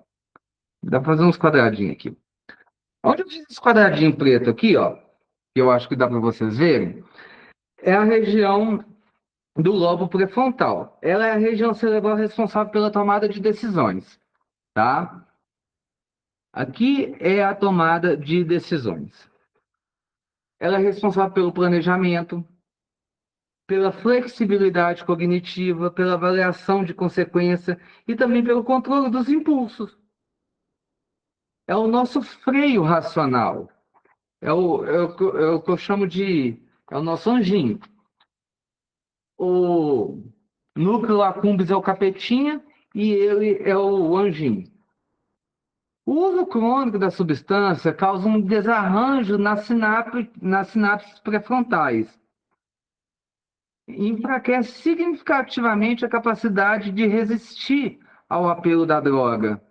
Dá pra fazer uns quadradinhos aqui. Onde eu fiz esse quadradinho preto aqui, ó, que eu acho que dá para vocês verem, é a região do lobo pré-frontal. Ela é a região cerebral responsável pela tomada de decisões, tá? Aqui é a tomada de decisões. Ela é responsável pelo planejamento, pela flexibilidade cognitiva, pela avaliação de consequência e também pelo controle dos impulsos. É o nosso freio racional. É o que eu chamo de... É o nosso anjinho. O núcleo accumbens é o capetinha e ele é o anjinho. O uso crônico da substância causa um desarranjo nas sinapses pré-frontais e enfraquece significativamente a capacidade de resistir ao apelo da droga.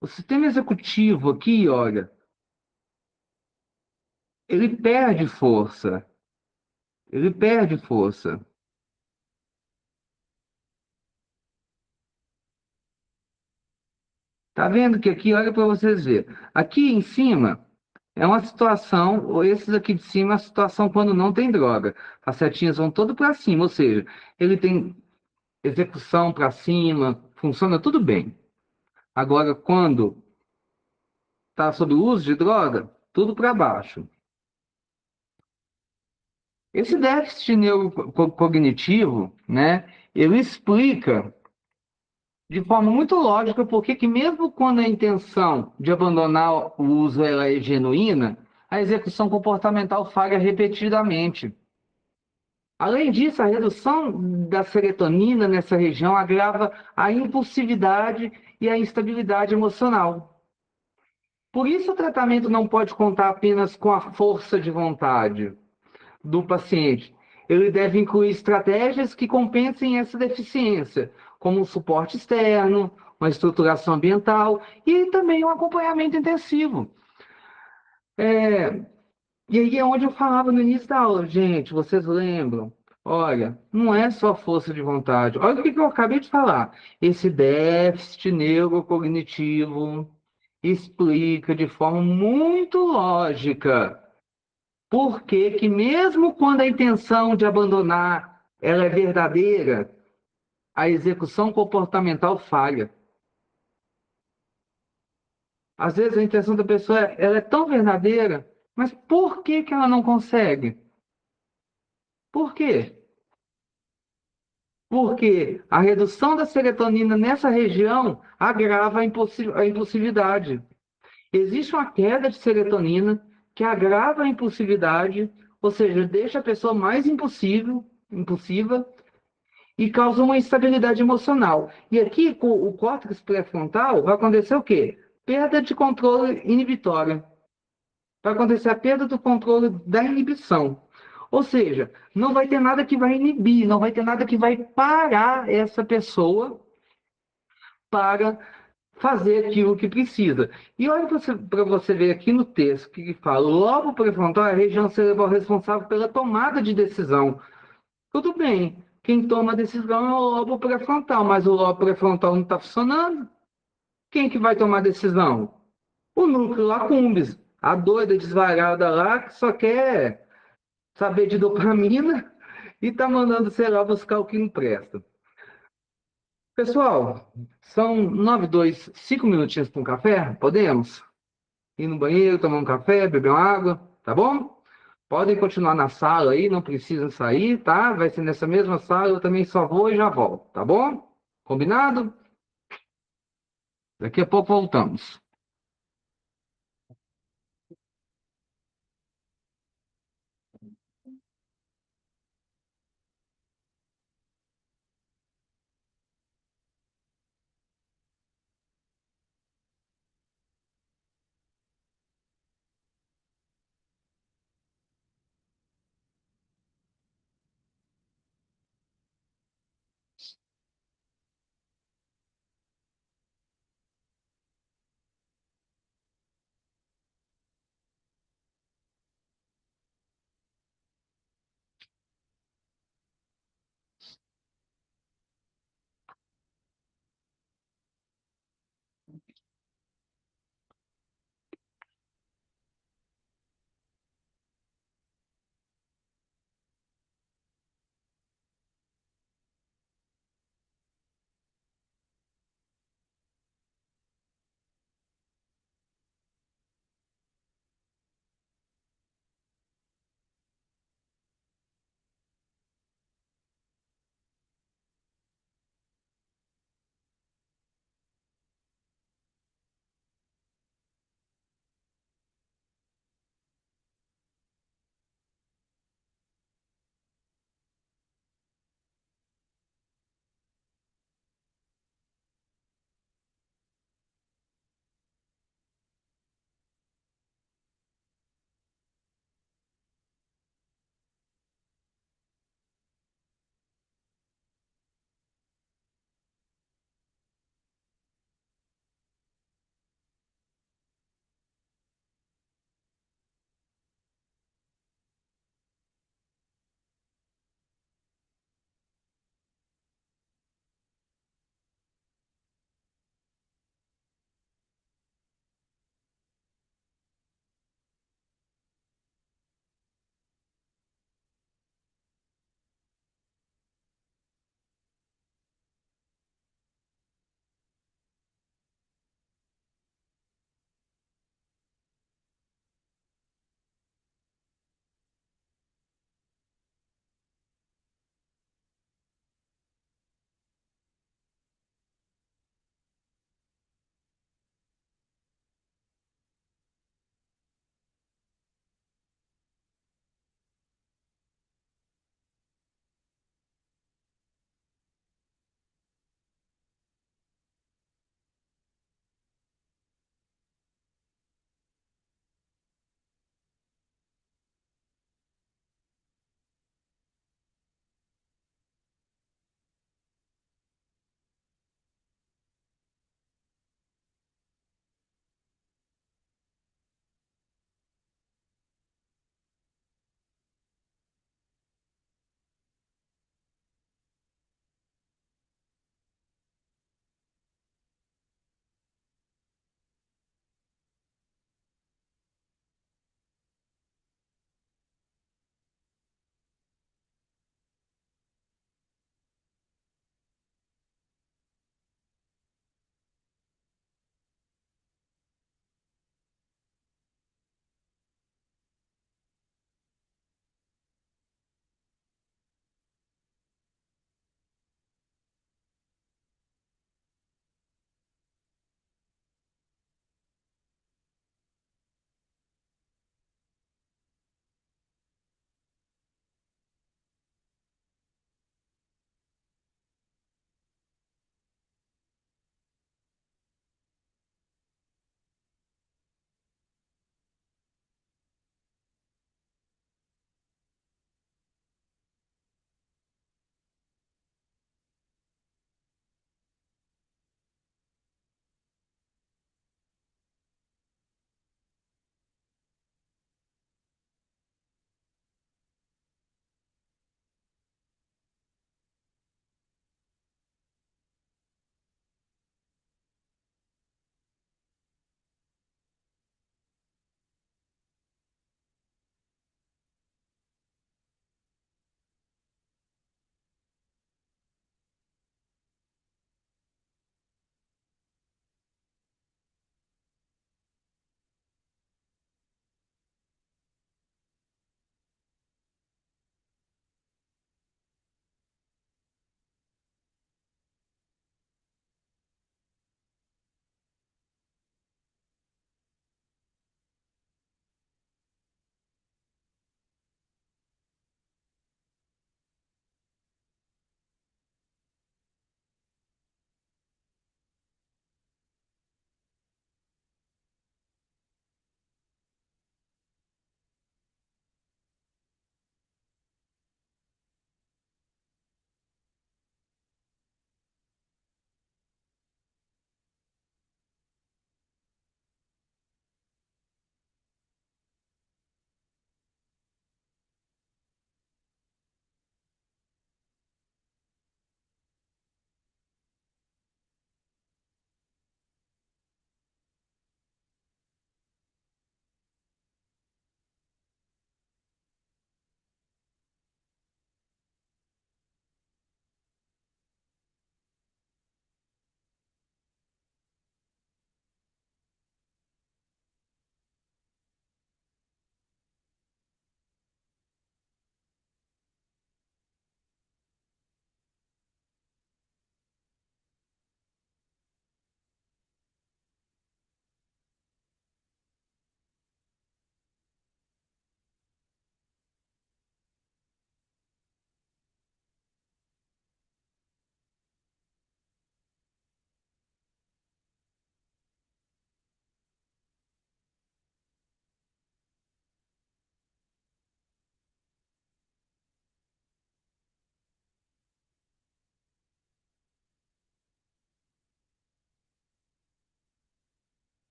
O sistema executivo aqui, olha, ele perde força. Ele perde força. Tá vendo que aqui, olha para vocês verem. Aqui em cima é uma situação, ou esses aqui de cima, é a situação quando não tem droga. As setinhas vão todo para cima, ou seja, ele tem execução para cima, funciona tudo bem. Agora, quando está sob o uso de droga, tudo para baixo. Esse déficit neurocognitivo, né, ele explica de forma muito lógica por que mesmo quando a intenção de abandonar o uso ela é genuína, a execução comportamental falha repetidamente. Além disso, a redução da serotonina nessa região agrava a impulsividade e a instabilidade emocional. Por isso, o tratamento não pode contar apenas com a força de vontade do paciente. Ele deve incluir estratégias que compensem essa deficiência, como um suporte externo, uma estruturação ambiental e também um acompanhamento intensivo. E aí é onde eu falava no início da aula, gente, vocês lembram? Olha, não é só força de vontade. Olha o que eu acabei de falar. Esse déficit neurocognitivo explica de forma muito lógica por que mesmo quando a intenção de abandonar ela é verdadeira, a execução comportamental falha. Às vezes a intenção da pessoa ela é tão verdadeira, mas por que ela não consegue? Por quê? Porque a redução da serotonina nessa região agrava a impulsividade. Existe uma queda de serotonina que agrava a impulsividade, ou seja, deixa a pessoa mais impulsiva e causa uma instabilidade emocional. E aqui, com o córtex pré-frontal, vai acontecer o quê? Perda de controle inibitória. Vai acontecer a perda do controle da inibição. Ou seja, não vai ter nada que vai inibir, não vai ter nada que vai parar essa pessoa para fazer aquilo que precisa. E olha para você ver aqui no texto que fala: o lobo pré-frontal é a região cerebral responsável pela tomada de decisão. Tudo bem, quem toma a decisão é o lobo pré-frontal, mas o lobo pré-frontal não está funcionando. Quem que vai tomar a decisão? O núcleo accumbens, a doida desvairada lá que só quer saber de dopamina e está mandando, sei lá, buscar o que não presta. Pessoal, são 9:02, 5 minutinhos para um café? Podemos? Ir no banheiro, tomar um café, beber uma água, tá bom? Podem continuar na sala aí, não precisam sair, tá? Vai ser nessa mesma sala, eu também só vou e já volto, tá bom? Combinado? Daqui a pouco voltamos.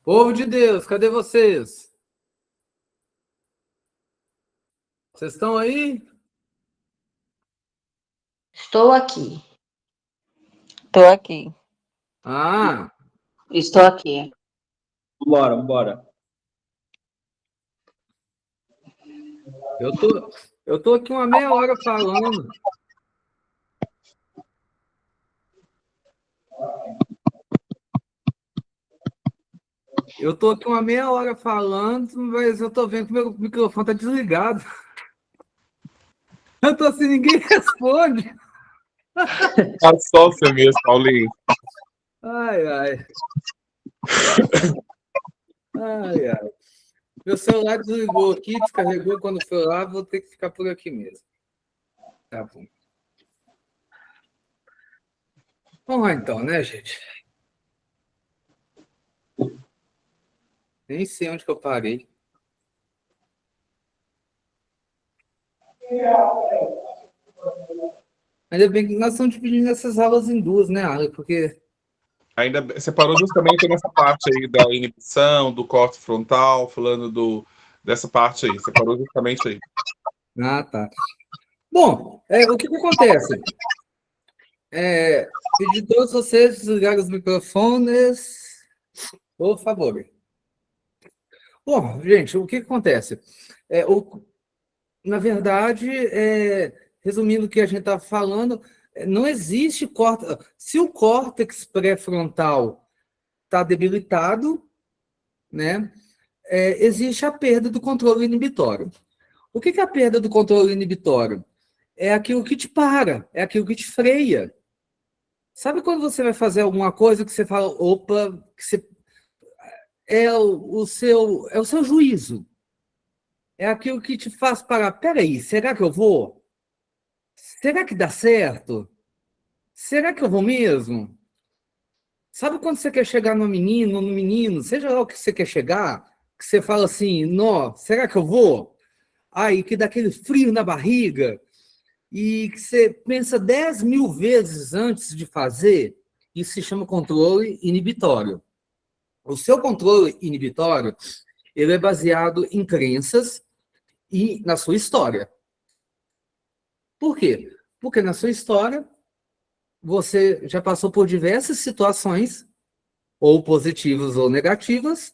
Povo de Deus, cadê vocês? Vocês estão aí? Estou aqui. Tô aqui. Ah, Estou aqui. Bora. eu tô aqui uma meia hora falando. Eu tô aqui uma meia hora falando, mas eu tô vendo que meu microfone tá desligado. Eu tô assim, ninguém responde. Tá só você mesmo, Paulinho. Ai. Meu celular desligou aqui, descarregou quando foi lá, vou ter que ficar por aqui mesmo. Tá bom. Vamos lá então, né, gente? Nem sei onde que eu parei. Ainda bem que nós estamos dividindo essas aulas em duas, né, Ale? Porque... Ainda você parou justamente nessa parte aí da inibição, do corte frontal, falando dessa parte aí. Você parou justamente aí. Ah, tá. Bom, o que acontece? Pedir a todos vocês desligarem os microfones, por favor. Bom, gente, o que acontece? Na verdade, resumindo o que a gente está falando, não existe córtex. Se o córtex pré-frontal está debilitado, né, existe a perda do controle inibitório. O que é a perda do controle inibitório? É aquilo que te para, é aquilo que te freia. Sabe quando você vai fazer alguma coisa que você fala, opa, que você... é o seu juízo. É aquilo que te faz parar. Peraí, será que eu vou? Será que dá certo? Será que eu vou mesmo? Sabe quando você quer chegar no menino, seja lá o que você quer chegar, que você fala assim, nó, será que eu vou? Aí que dá aquele frio na barriga, e que você pensa 10.000 vezes antes de fazer, isso se chama controle inibitório. O seu controle inibitório, ele é baseado em crenças e na sua história. Por quê? Porque na sua história, você já passou por diversas situações, ou positivas ou negativas,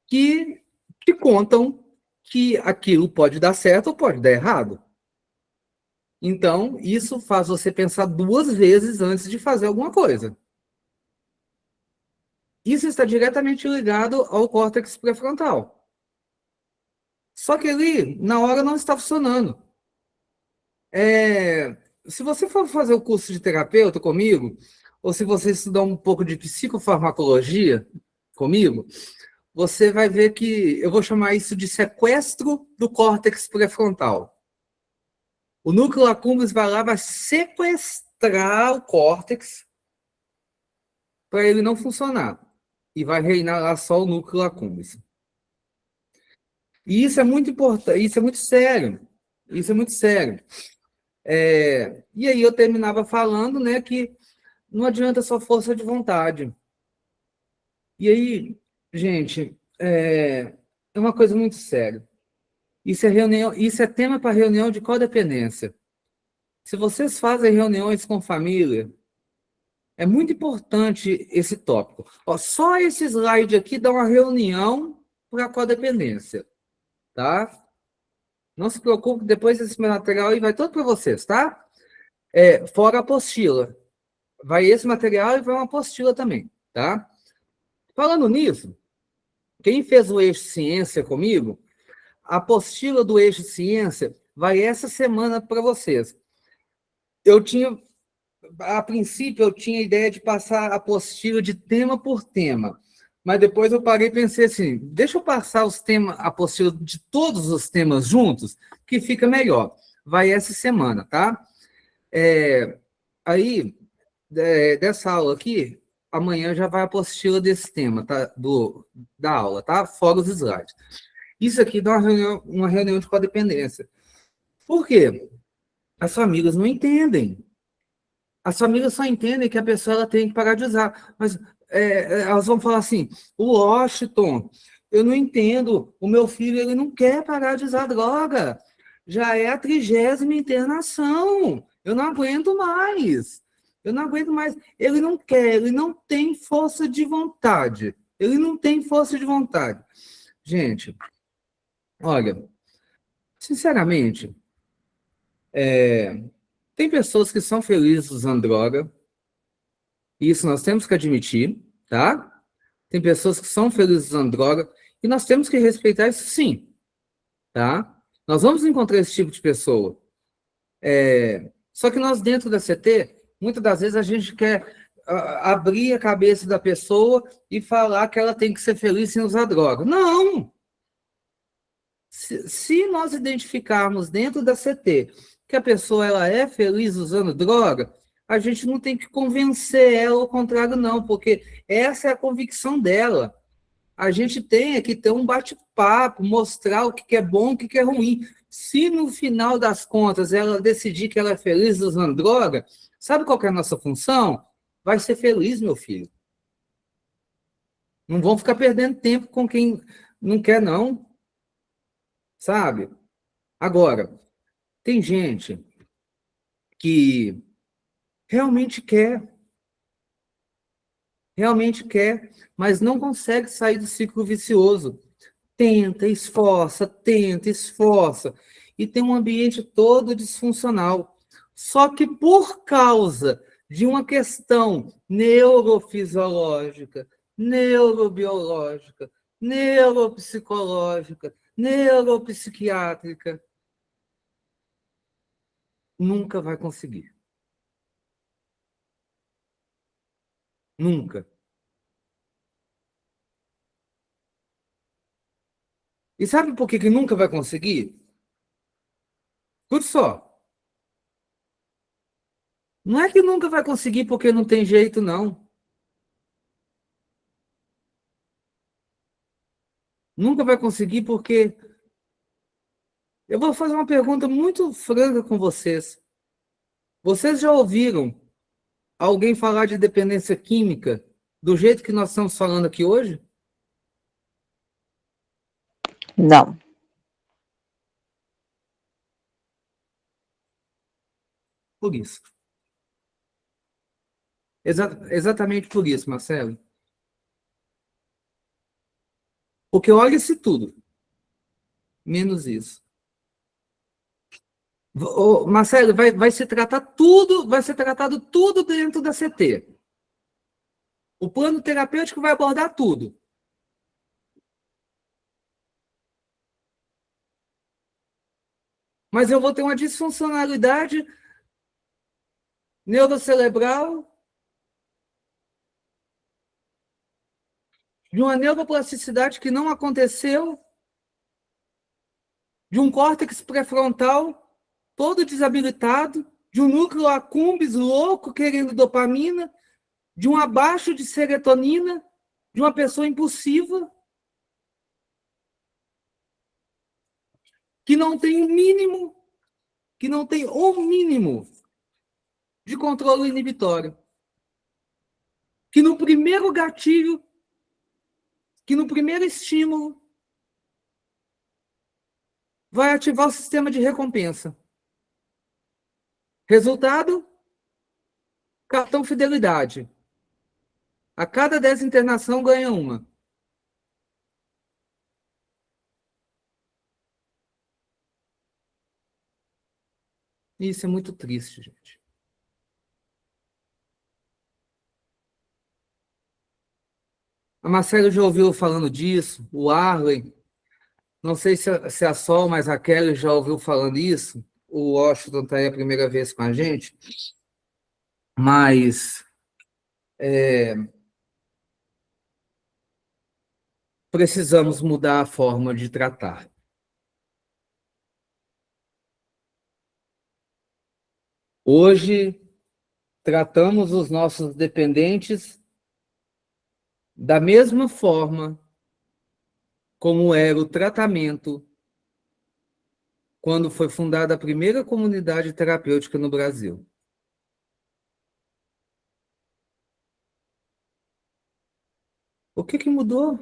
que te contam que aquilo pode dar certo ou pode dar errado. Então, isso faz você pensar 2 vezes antes de fazer alguma coisa. Isso está diretamente ligado ao córtex pré-frontal. Só que ele, na hora, não está funcionando. Se você for fazer o curso de terapeuta comigo, ou se você estudar um pouco de psicofarmacologia comigo, você vai ver que eu vou chamar isso de sequestro do córtex pré-frontal. O núcleo accumbens vai lá, vai sequestrar o córtex para ele não funcionar. E vai reinar lá só o núcleo accumbens. E isso é muito importante, isso é muito sério. Isso é muito sério. E aí eu terminava falando, né, que não adianta só força de vontade. E aí, gente, é uma coisa muito séria. Isso é tema para reunião de codependência. Se vocês fazem reuniões com família, é muito importante esse tópico. Ó, só esse slide aqui dá uma reunião para codependência, tá? Não se preocupe, depois esse material aí vai todo para vocês, tá? Fora a apostila. Vai esse material e vai uma apostila também, tá? Falando nisso, quem fez o Eixo Ciência comigo, a apostila do Eixo Ciência vai essa semana para vocês. A princípio, eu tinha a ideia de passar a apostila de tema por tema, mas depois eu parei e pensei assim, deixa eu passar a apostila de todos os temas juntos, que fica melhor. Vai essa semana, tá? Aí, dessa aula aqui, amanhã já vai a apostila desse tema, tá? Da aula, tá? Fora os slides. Isso aqui dá uma reunião de codependência. Por quê? As famílias não entendem. As famílias só entendem que a pessoa ela tem que parar de usar. Mas elas vão falar assim, o Washington, eu não entendo, o meu filho ele não quer parar de usar droga, já é a 30ª internação, eu não aguento mais, ele não quer, ele não tem força de vontade, Gente, olha, sinceramente, tem pessoas que são felizes usando droga, isso nós temos que admitir, tá? Tem pessoas que são felizes usando droga e nós temos que respeitar isso sim, tá? Nós vamos encontrar esse tipo de pessoa. Só que nós, dentro da CT, muitas das vezes a gente quer abrir a cabeça da pessoa e falar que ela tem que ser feliz sem usar droga. Não! Se nós identificarmos dentro da CT que a pessoa ela é feliz usando droga, a gente não tem que convencer ela ao contrário, não, porque essa é a convicção dela. A gente tem que ter um bate-papo, mostrar o que é bom, o que é ruim. Se no final das contas ela decidir que ela é feliz usando droga, sabe qual que é a nossa função? Vai ser feliz, meu filho. Não vão ficar perdendo tempo com quem não quer, não. Sabe? Agora, tem gente que realmente quer, mas não consegue sair do ciclo vicioso. Tenta, esforça, e tem um ambiente todo disfuncional. Só que por causa de uma questão neurofisiológica, neurobiológica, neuropsicológica, neuropsiquiátrica, nunca vai conseguir. Nunca. E sabe por que nunca vai conseguir? Escute só. Não é que nunca vai conseguir porque não tem jeito, não. Nunca vai conseguir porque... Eu vou fazer uma pergunta muito franca com vocês. Vocês já ouviram alguém falar de dependência química do jeito que nós estamos falando aqui hoje? Não. Por isso. Exatamente por isso, Marcelo. Porque olha-se tudo, menos isso. Marcelo, vai ser tratado tudo dentro da CT. O plano terapêutico vai abordar tudo. Mas eu vou ter uma disfuncionalidade neurocerebral, de uma neuroplasticidade que não aconteceu, de um córtex pré-frontal todo desabilitado, de um núcleo accumbens louco querendo dopamina, de um abaixo de serotonina, de uma pessoa impulsiva, que não tem o mínimo de controle inibitório. Que no primeiro gatilho, que no primeiro estímulo, vai ativar o sistema de recompensa. Resultado? Cartão fidelidade. A cada 10 internação ganha uma. Isso é muito triste, gente. A Marcela já ouviu falando disso, o Arlen, não sei se a Sol, mas a Kelly já ouviu falando isso, o Washington está aí a primeira vez com a gente, mas precisamos mudar a forma de tratar. Hoje, tratamos os nossos dependentes da mesma forma como era o tratamento quando foi fundada a primeira comunidade terapêutica no Brasil. O que que mudou?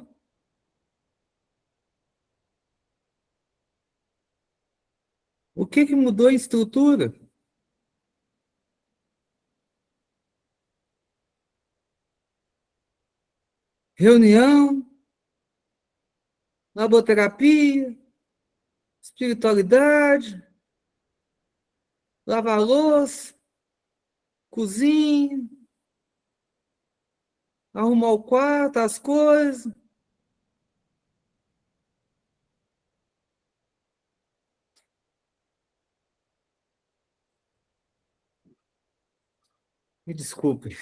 O que que mudou em estrutura? Reunião, laboterapia, espiritualidade, lavar louça, cozinha, arrumar o quarto, as coisas. Me desculpe,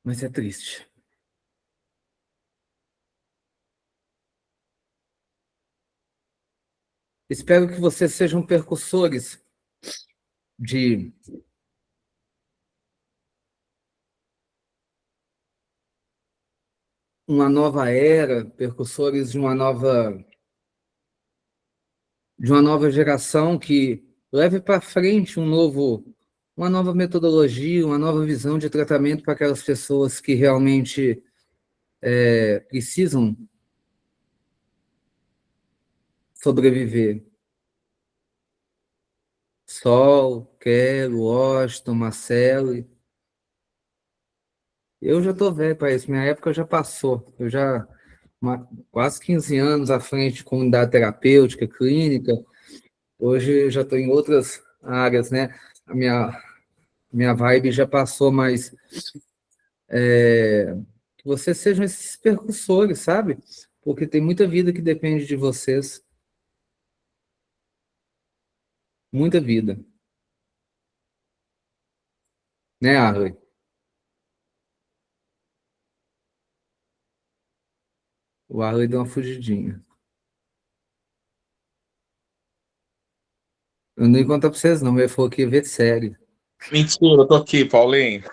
mas é triste. Espero que vocês sejam percussores de uma nova era, percussores de uma nova geração que leve para frente uma nova metodologia, uma nova visão de tratamento para aquelas pessoas que realmente precisam sobreviver. Sol, Quero, Washington, Marcelo. Eu já estou velho para isso, minha época já passou. Eu já quase 15 anos à frente de comunidade terapêutica, clínica. Hoje eu já estou em outras áreas, né? A minha vibe já passou, mas que vocês sejam esses percussores, sabe? Porque tem muita vida que depende de vocês. Muita vida. Né, Arley? O Arley deu uma fugidinha. Eu não ia contar para vocês, não, mas ele falou que ia ver série. Mentira, eu tô aqui, Paulinho.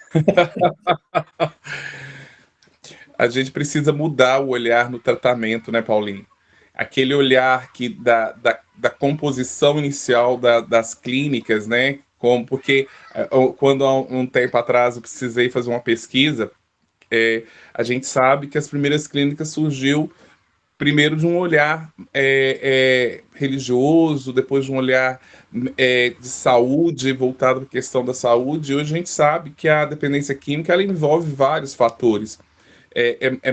A gente precisa mudar o olhar no tratamento, né, Paulinho? Aquele olhar que da composição inicial das clínicas, né? Porque quando há um tempo atrás eu precisei fazer uma pesquisa, a gente sabe que as primeiras clínicas surgiu primeiro de um olhar religioso, depois de um olhar de saúde, voltado para a questão da saúde. Hoje a gente sabe que a dependência química ela envolve vários fatores,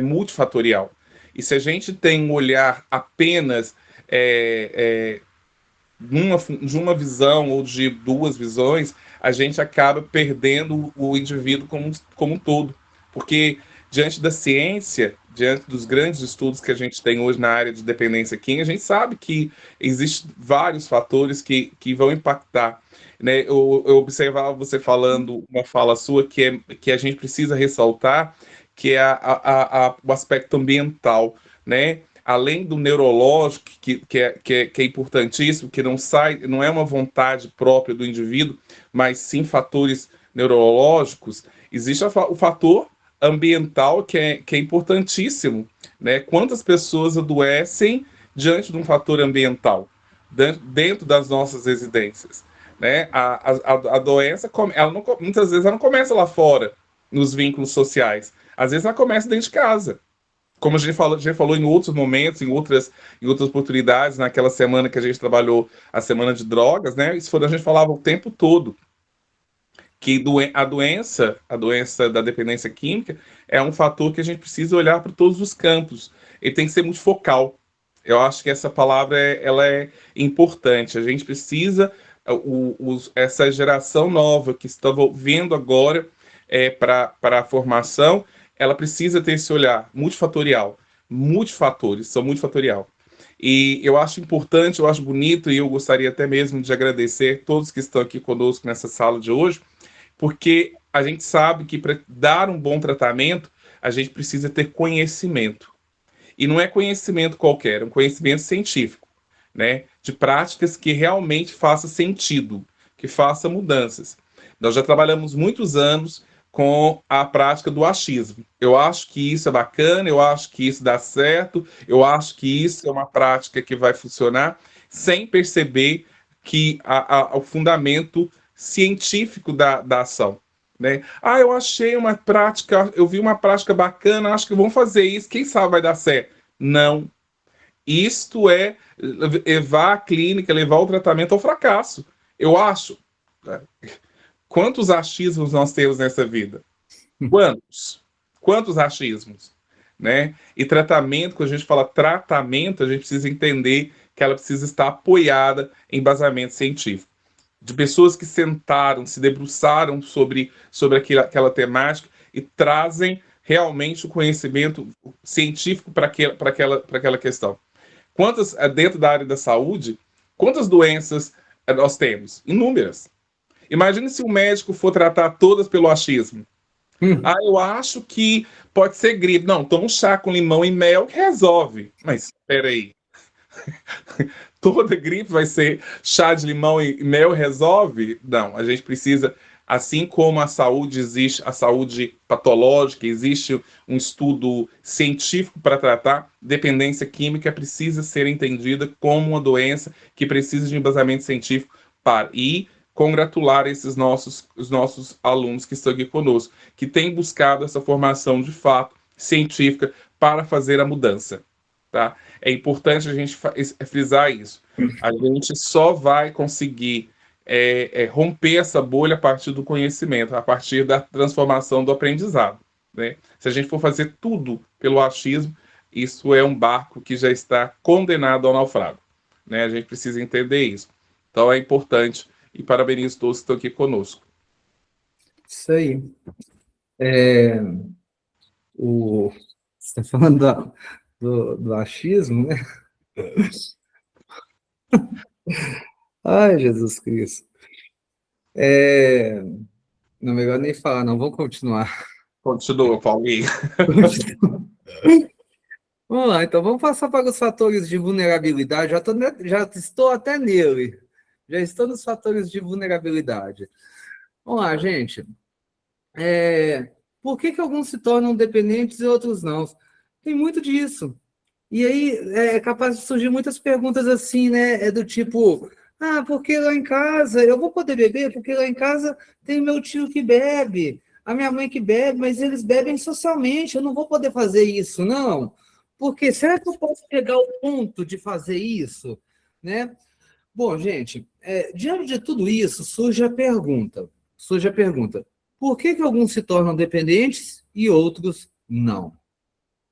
multifatorial. E se a gente tem um olhar apenas de uma visão ou de duas visões, a gente acaba perdendo o indivíduo como um todo. Porque diante da ciência, diante dos grandes estudos que a gente tem hoje na área de dependência química, a gente sabe que existem vários fatores que vão impactar. Né? Eu observava você falando uma fala sua que a gente precisa ressaltar, que é o aspecto ambiental, né? Além do neurológico, que é importantíssimo, que não é uma vontade própria do indivíduo, mas sim fatores neurológicos, existe o fator ambiental que é importantíssimo, né? Quantas pessoas adoecem diante de um fator ambiental, dentro das nossas residências, né? A doença, muitas vezes, ela não começa lá fora, nos vínculos sociais. Às vezes ela começa dentro de casa. Como a gente falou em outros momentos, em outras oportunidades, naquela semana que a gente trabalhou, a semana de drogas, né? Isso a gente falava o tempo todo, que a doença da dependência química é um fator que a gente precisa olhar para todos os campos. Ele tem que ser multifocal. Eu acho que essa palavra ela é importante. A gente precisa, essa geração nova que está vindo agora para a formação, ela precisa ter esse olhar multifatorial. Multifatores, são multifatorial. E eu acho importante, eu acho bonito, e eu gostaria até mesmo de agradecer todos que estão aqui conosco nessa sala de hoje, porque a gente sabe que para dar um bom tratamento, a gente precisa ter conhecimento. E não é conhecimento qualquer, é um conhecimento científico, né? De práticas que realmente façam sentido, que façam mudanças. Nós já trabalhamos muitos anos com a prática do achismo. Eu acho que isso é bacana, eu acho que isso dá certo, eu acho que isso é uma prática que vai funcionar, sem perceber que o fundamento científico da ação. Né? Ah, eu achei uma prática, eu vi uma prática bacana, acho que vamos fazer isso, quem sabe vai dar certo. Não. Isto é levar a clínica, levar o tratamento ao fracasso. Eu acho. Né? Quantos achismos nós temos nessa vida? Quantos? Quantos achismos? Né? E tratamento, quando a gente fala tratamento, a gente precisa entender que ela precisa estar apoiada em embasamento científico. De pessoas que sentaram, se debruçaram sobre aquela temática e trazem realmente o conhecimento científico para aquela questão. Quantas, dentro da área da saúde, quantas doenças nós temos? Inúmeras. Imagine se o médico for tratar todas pelo achismo. Ah, eu acho que pode ser gripe. Não, toma um chá com limão e mel que resolve. Mas, espera aí. Toda gripe vai ser chá de limão e mel resolve? Não, a gente precisa, assim como a saúde existe, a saúde patológica, existe um estudo científico para tratar, dependência química precisa ser entendida como uma doença que precisa de embasamento científico para ir congratular os nossos alunos que estão aqui conosco, que têm buscado essa formação de fato científica para fazer a mudança. Tá? É importante a gente frisar isso. A gente só vai conseguir romper essa bolha a partir do conhecimento, a partir da transformação do aprendizado. Né? Se a gente for fazer tudo pelo achismo, isso é um barco que já está condenado ao naufrágio. Né? A gente precisa entender isso. Então é importante e parabenizo todos que estão aqui conosco. Isso aí. Você está falando do achismo, né? Ai, Jesus Cristo. Não, melhor nem falar, não. Vamos continuar. Continua, Paulinho. Vamos lá, então vamos passar para os fatores de vulnerabilidade. Já estou até nele. Já estou nos fatores de vulnerabilidade. Vamos lá, gente. Por que alguns se tornam dependentes e outros não? Tem muito disso. E aí é capaz de surgir muitas perguntas assim, né? Do tipo, porque lá em casa eu vou poder beber? Porque lá em casa tem meu tio que bebe, a minha mãe que bebe, mas eles bebem socialmente, eu não vou poder fazer isso, não. Porque será que eu posso pegar o ponto de fazer isso? Né? Bom, gente, diante de tudo isso, surge a pergunta. Por que alguns se tornam dependentes e outros não?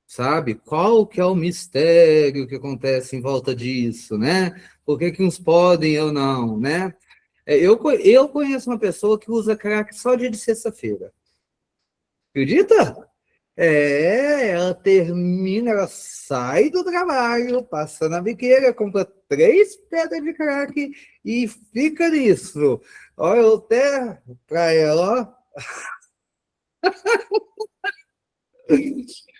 Sabe? Qual que é o mistério que acontece em volta disso, né? Por que uns podem ou não, né? Eu conheço uma pessoa que usa crack só dia de sexta-feira. Acredita? Ela termina, ela sai do trabalho, passa na biqueira, compra 3 pedras de crack e fica nisso. Olha, eu até pra ela, ó.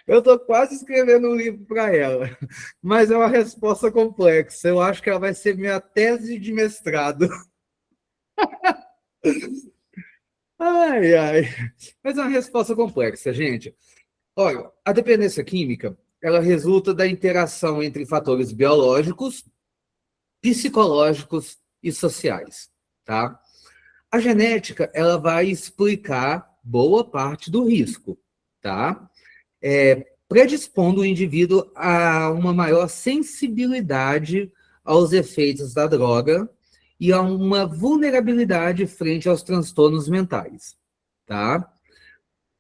Eu estou quase escrevendo um livro para ela, mas é uma resposta complexa. Eu acho que ela vai ser minha tese de mestrado. Ai, ai. Mas é uma resposta complexa, gente. Olha, a dependência química, ela resulta da interação entre fatores biológicos, psicológicos e sociais, tá? A genética, ela vai explicar boa parte do risco, tá? Predispondo o indivíduo a uma maior sensibilidade aos efeitos da droga e a uma vulnerabilidade frente aos transtornos mentais, tá?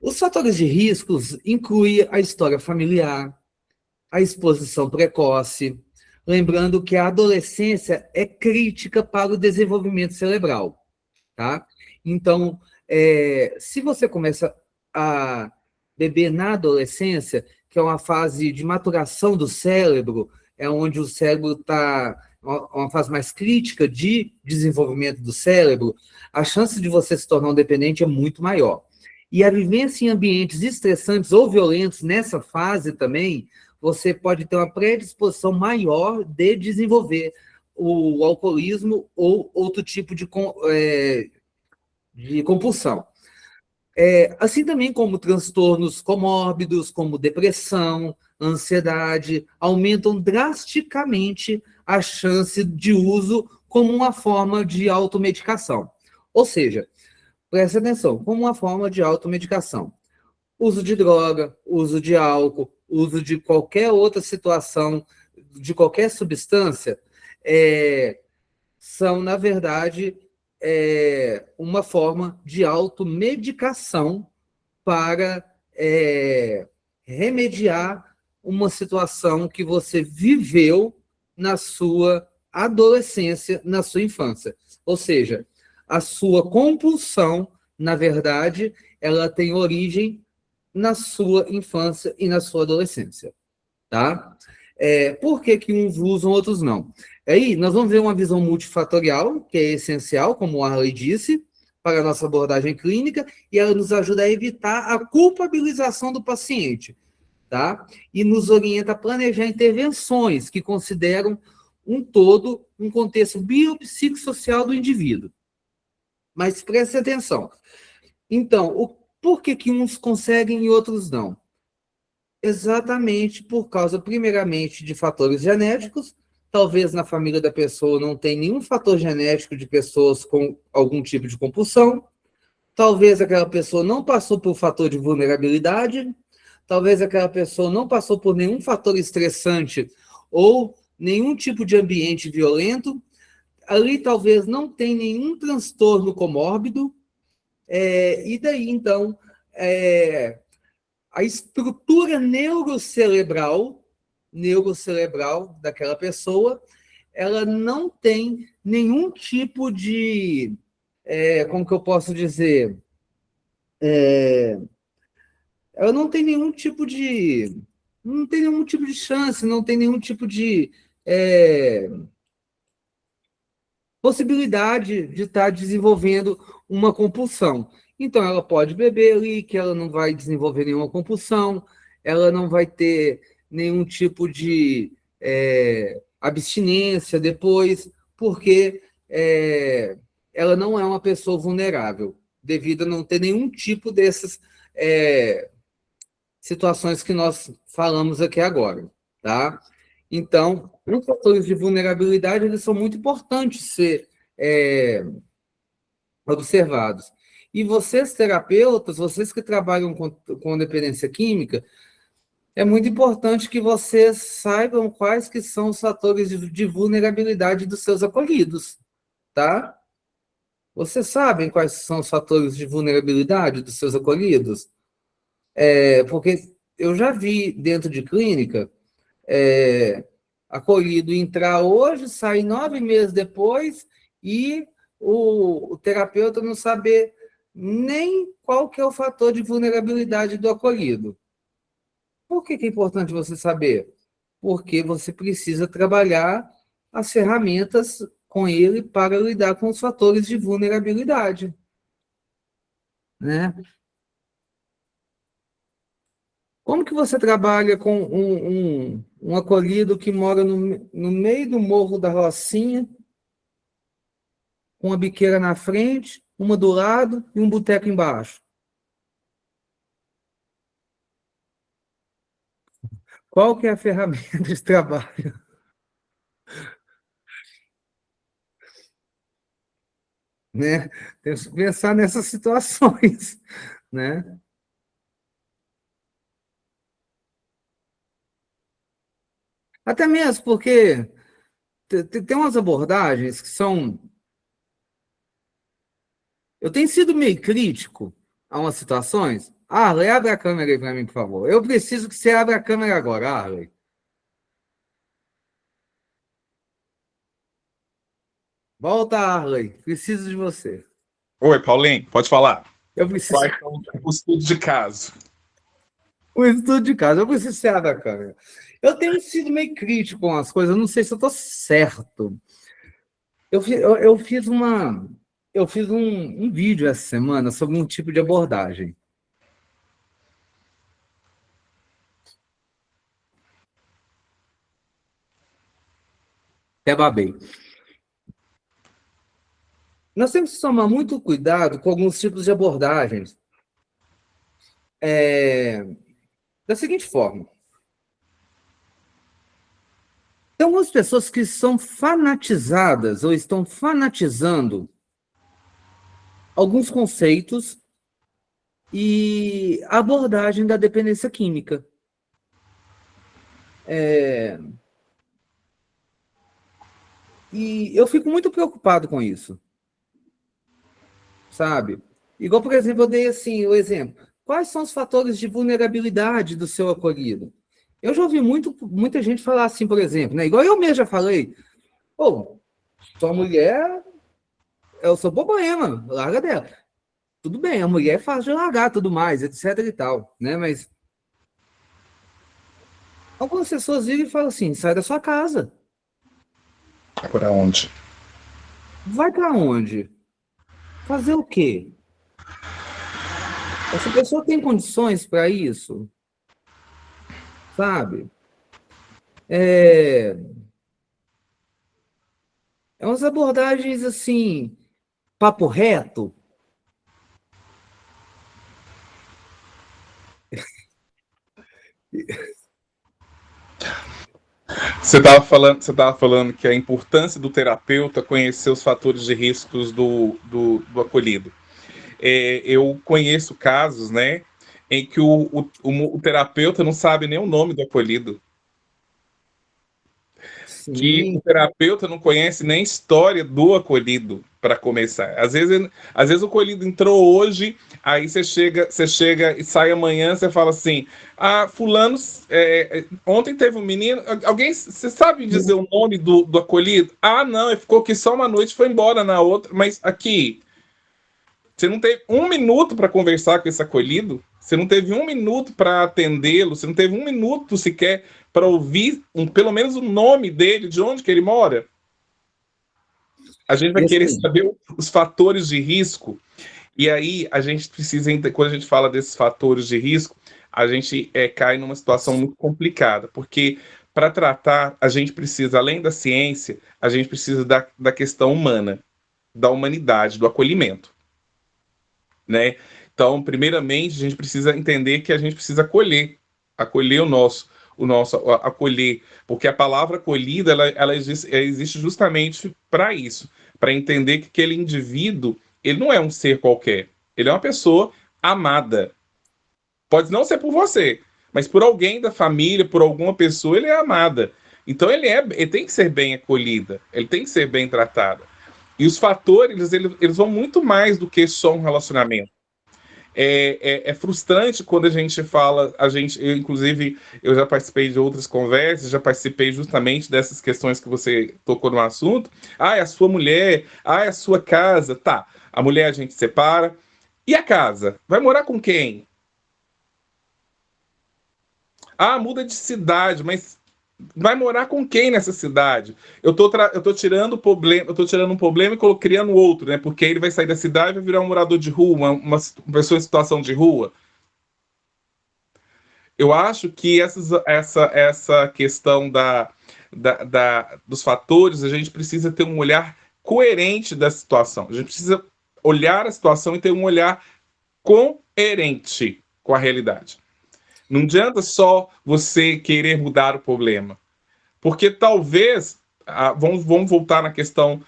Os fatores de riscos incluem a história familiar, a exposição precoce, lembrando que a adolescência é crítica para o desenvolvimento cerebral, tá? Então, se você começa a beber na adolescência, que é uma fase de maturação do cérebro, é onde o cérebro está uma fase mais crítica de desenvolvimento do cérebro, a chance de você se tornar um dependente é muito maior. E a vivência em ambientes estressantes ou violentos nessa fase também, você pode ter uma predisposição maior de desenvolver o alcoolismo ou outro tipo de compulsão. Assim também como transtornos comórbidos, como depressão, ansiedade, aumentam drasticamente a chance de uso como uma forma de automedicação. Ou seja, preste atenção, como uma forma de automedicação. Uso de droga, uso de álcool, uso de qualquer outra situação, de qualquer substância, são, na verdade, uma forma de automedicação para remediar uma situação que você viveu na sua adolescência, na sua infância. Ou seja, a sua compulsão, na verdade, ela tem origem na sua infância e na sua adolescência, tá? Por que que uns usam, outros não? Aí, nós vamos ver uma visão multifatorial, que é essencial, como o Arley disse, para a nossa abordagem clínica, e ela nos ajuda a evitar a culpabilização do paciente, tá? E nos orienta a planejar intervenções que consideram um todo, um contexto biopsicossocial do indivíduo. Mas preste atenção. Então, por que que uns conseguem e outros não? Exatamente por causa, primeiramente, de fatores genéticos. Talvez na família da pessoa não tenha nenhum fator genético de pessoas com algum tipo de compulsão. Talvez aquela pessoa não passou por fator de vulnerabilidade. Talvez aquela pessoa não passou por nenhum fator estressante ou nenhum tipo de ambiente violento. Ali talvez não tenha nenhum transtorno comórbido. E daí, então, a estrutura neurocerebral daquela pessoa, ela não tem nenhum tipo de, como que eu posso dizer, ela não tem nenhum tipo de, chance, não tem nenhum tipo de possibilidade de estar desenvolvendo uma compulsão. Então, ela pode beber ali, que ela não vai desenvolver nenhuma compulsão, ela não vai ter nenhum tipo de abstinência depois, porque ela não é uma pessoa vulnerável, devido a não ter nenhum tipo dessas situações que nós falamos aqui agora, tá? Então, os fatores de vulnerabilidade, eles são muito importantes ser observados. E vocês, terapeutas, vocês que trabalham com dependência química, é muito importante que vocês saibam quais que são os fatores de vulnerabilidade dos seus acolhidos, tá? Vocês sabem quais são os fatores de vulnerabilidade dos seus acolhidos? Porque eu já vi dentro de clínica acolhido entrar hoje, sair 9 meses depois e o terapeuta não saber nem qual que é o fator de vulnerabilidade do acolhido. Por que que é importante você saber? Porque você precisa trabalhar as ferramentas com ele para lidar com os fatores de vulnerabilidade, né? Como que você trabalha com um acolhido que mora no meio do morro da Rocinha, com uma biqueira na frente, uma do lado e um boteco embaixo? Qual que é a ferramenta de trabalho? Né? Temos que pensar nessas situações, né? Até mesmo porque tem umas abordagens que são... Eu tenho sido meio crítico a umas situações. Arley, abre a câmera aí para mim, por favor. Eu preciso que você abra a câmera agora, Arley. Volta, Arley. Preciso de você. Oi, Paulinho, pode falar. Eu preciso... Quais são os estudos de caso? O estudo de casa. Eu preciso que você abra a câmera. Eu tenho sido meio crítico com as coisas. Eu não sei se eu estou certo. Eu fiz um vídeo essa semana sobre um tipo de abordagem. Até babei. Nós temos que tomar muito cuidado com alguns tipos de abordagens. da seguinte forma. Tem algumas pessoas que são fanatizadas ou estão fanatizando alguns conceitos e abordagem da dependência química. E eu fico muito preocupado com isso, sabe? Igual, por exemplo, eu dei assim, o exemplo. Quais são os fatores de vulnerabilidade do seu acolhido? Eu já ouvi muita gente falar assim, por exemplo, né? Igual eu mesmo já falei, pô, sua mulher é o seu problema, larga dela. Tudo bem, a mulher é fácil de largar, tudo mais, etc e tal, né? Mas algumas pessoas vivem e falam assim, sai da sua casa. Por onde? Vai para onde? Fazer o quê? Essa pessoa tem condições para isso? Sabe? É umas abordagens assim, papo reto. Você estava falando que a importância do terapeuta conhecer os fatores de riscos do acolhido. Eu conheço casos, né, em que o terapeuta não sabe nem o nome do acolhido. Que o Sim. terapeuta não conhece nem a história do acolhido, para começar. Às vezes o acolhido entrou hoje, aí você chega e sai amanhã, você fala assim, fulano, ontem teve um menino, alguém, você sabe dizer o nome do acolhido? Não, ele ficou aqui só uma noite, foi embora na outra, mas aqui, você não teve um minuto para conversar com esse acolhido, você não teve um minuto para atendê-lo, você não teve um minuto sequer para ouvir pelo menos o nome dele, de onde que ele mora. A gente vai querer saber os fatores de risco. E aí a gente precisa, quando a gente fala desses fatores de risco, a gente cai numa situação muito complicada, porque para tratar, a gente precisa, além da ciência, a gente precisa da questão humana, da humanidade, do acolhimento. Né? Então, primeiramente, a gente precisa entender que a gente precisa acolher acolher, porque a palavra acolhida ela existe justamente para isso, para entender que aquele indivíduo ele não é um ser qualquer, ele é uma pessoa amada. Pode não ser por você, mas por alguém da família, por alguma pessoa, ele é amada. Então ele tem que ser bem acolhida, ele tem que ser bem tratado. E os fatores, eles vão muito mais do que só um relacionamento. É frustrante quando a gente fala, inclusive, eu já participei de outras conversas, já participei justamente dessas questões que você tocou no assunto. É a sua mulher, é a sua casa. Tá, a mulher a gente separa. E a casa? Vai morar com quem? Muda de cidade, mas vai morar com quem nessa cidade? Eu tô tirando um problema e criando outro, né? Porque ele vai sair da cidade e vai virar um morador de rua, uma pessoa em situação de rua. Eu acho que essa questão dos fatores, a gente precisa ter um olhar coerente da situação. A gente precisa olhar a situação e ter um olhar coerente com a realidade. Não adianta só você querer mudar o problema. Porque talvez, vamos voltar na questão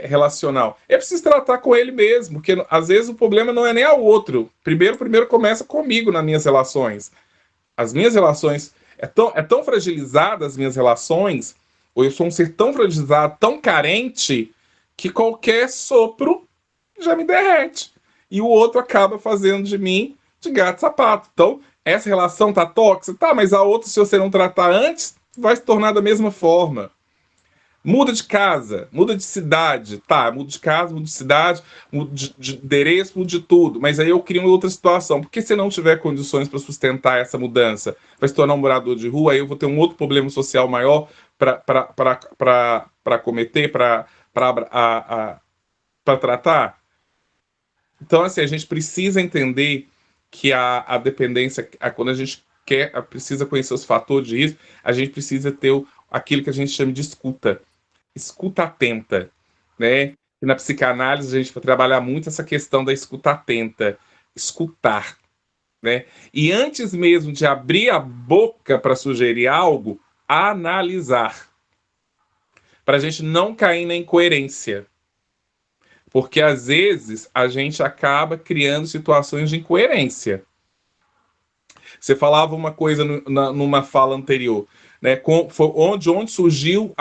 relacional. É preciso tratar com ele mesmo, porque às vezes o problema não é nem ao outro. Primeiro começa comigo nas minhas relações. As minhas relações, é tão fragilizada as minhas relações, ou eu sou um ser tão fragilizado, tão carente, que qualquer sopro já me derrete. E o outro acaba fazendo de mim de gato e sapato. Então, essa relação tá tóxica? Tá, mas a outra, se você não tratar antes, vai se tornar da mesma forma. Muda de casa, muda de cidade. Tá, muda de casa, muda de cidade, muda de endereço, muda de tudo. Mas aí eu crio uma outra situação. Porque se não tiver condições para sustentar essa mudança, vai se tornar um morador de rua, aí eu vou ter um outro problema social maior para cometer, para tratar. Então, assim, a gente precisa entender que a dependência, quando a gente precisa conhecer os fatores de risco, a gente precisa ter aquilo que a gente chama de escuta atenta, né? E na psicanálise a gente vai trabalhar muito essa questão da escuta atenta, escutar, né? E antes mesmo de abrir a boca para sugerir algo, analisar, para a gente não cair na incoerência. Porque às vezes a gente acaba criando situações de incoerência. Você falava uma coisa numa fala anterior, né? Onde surgiu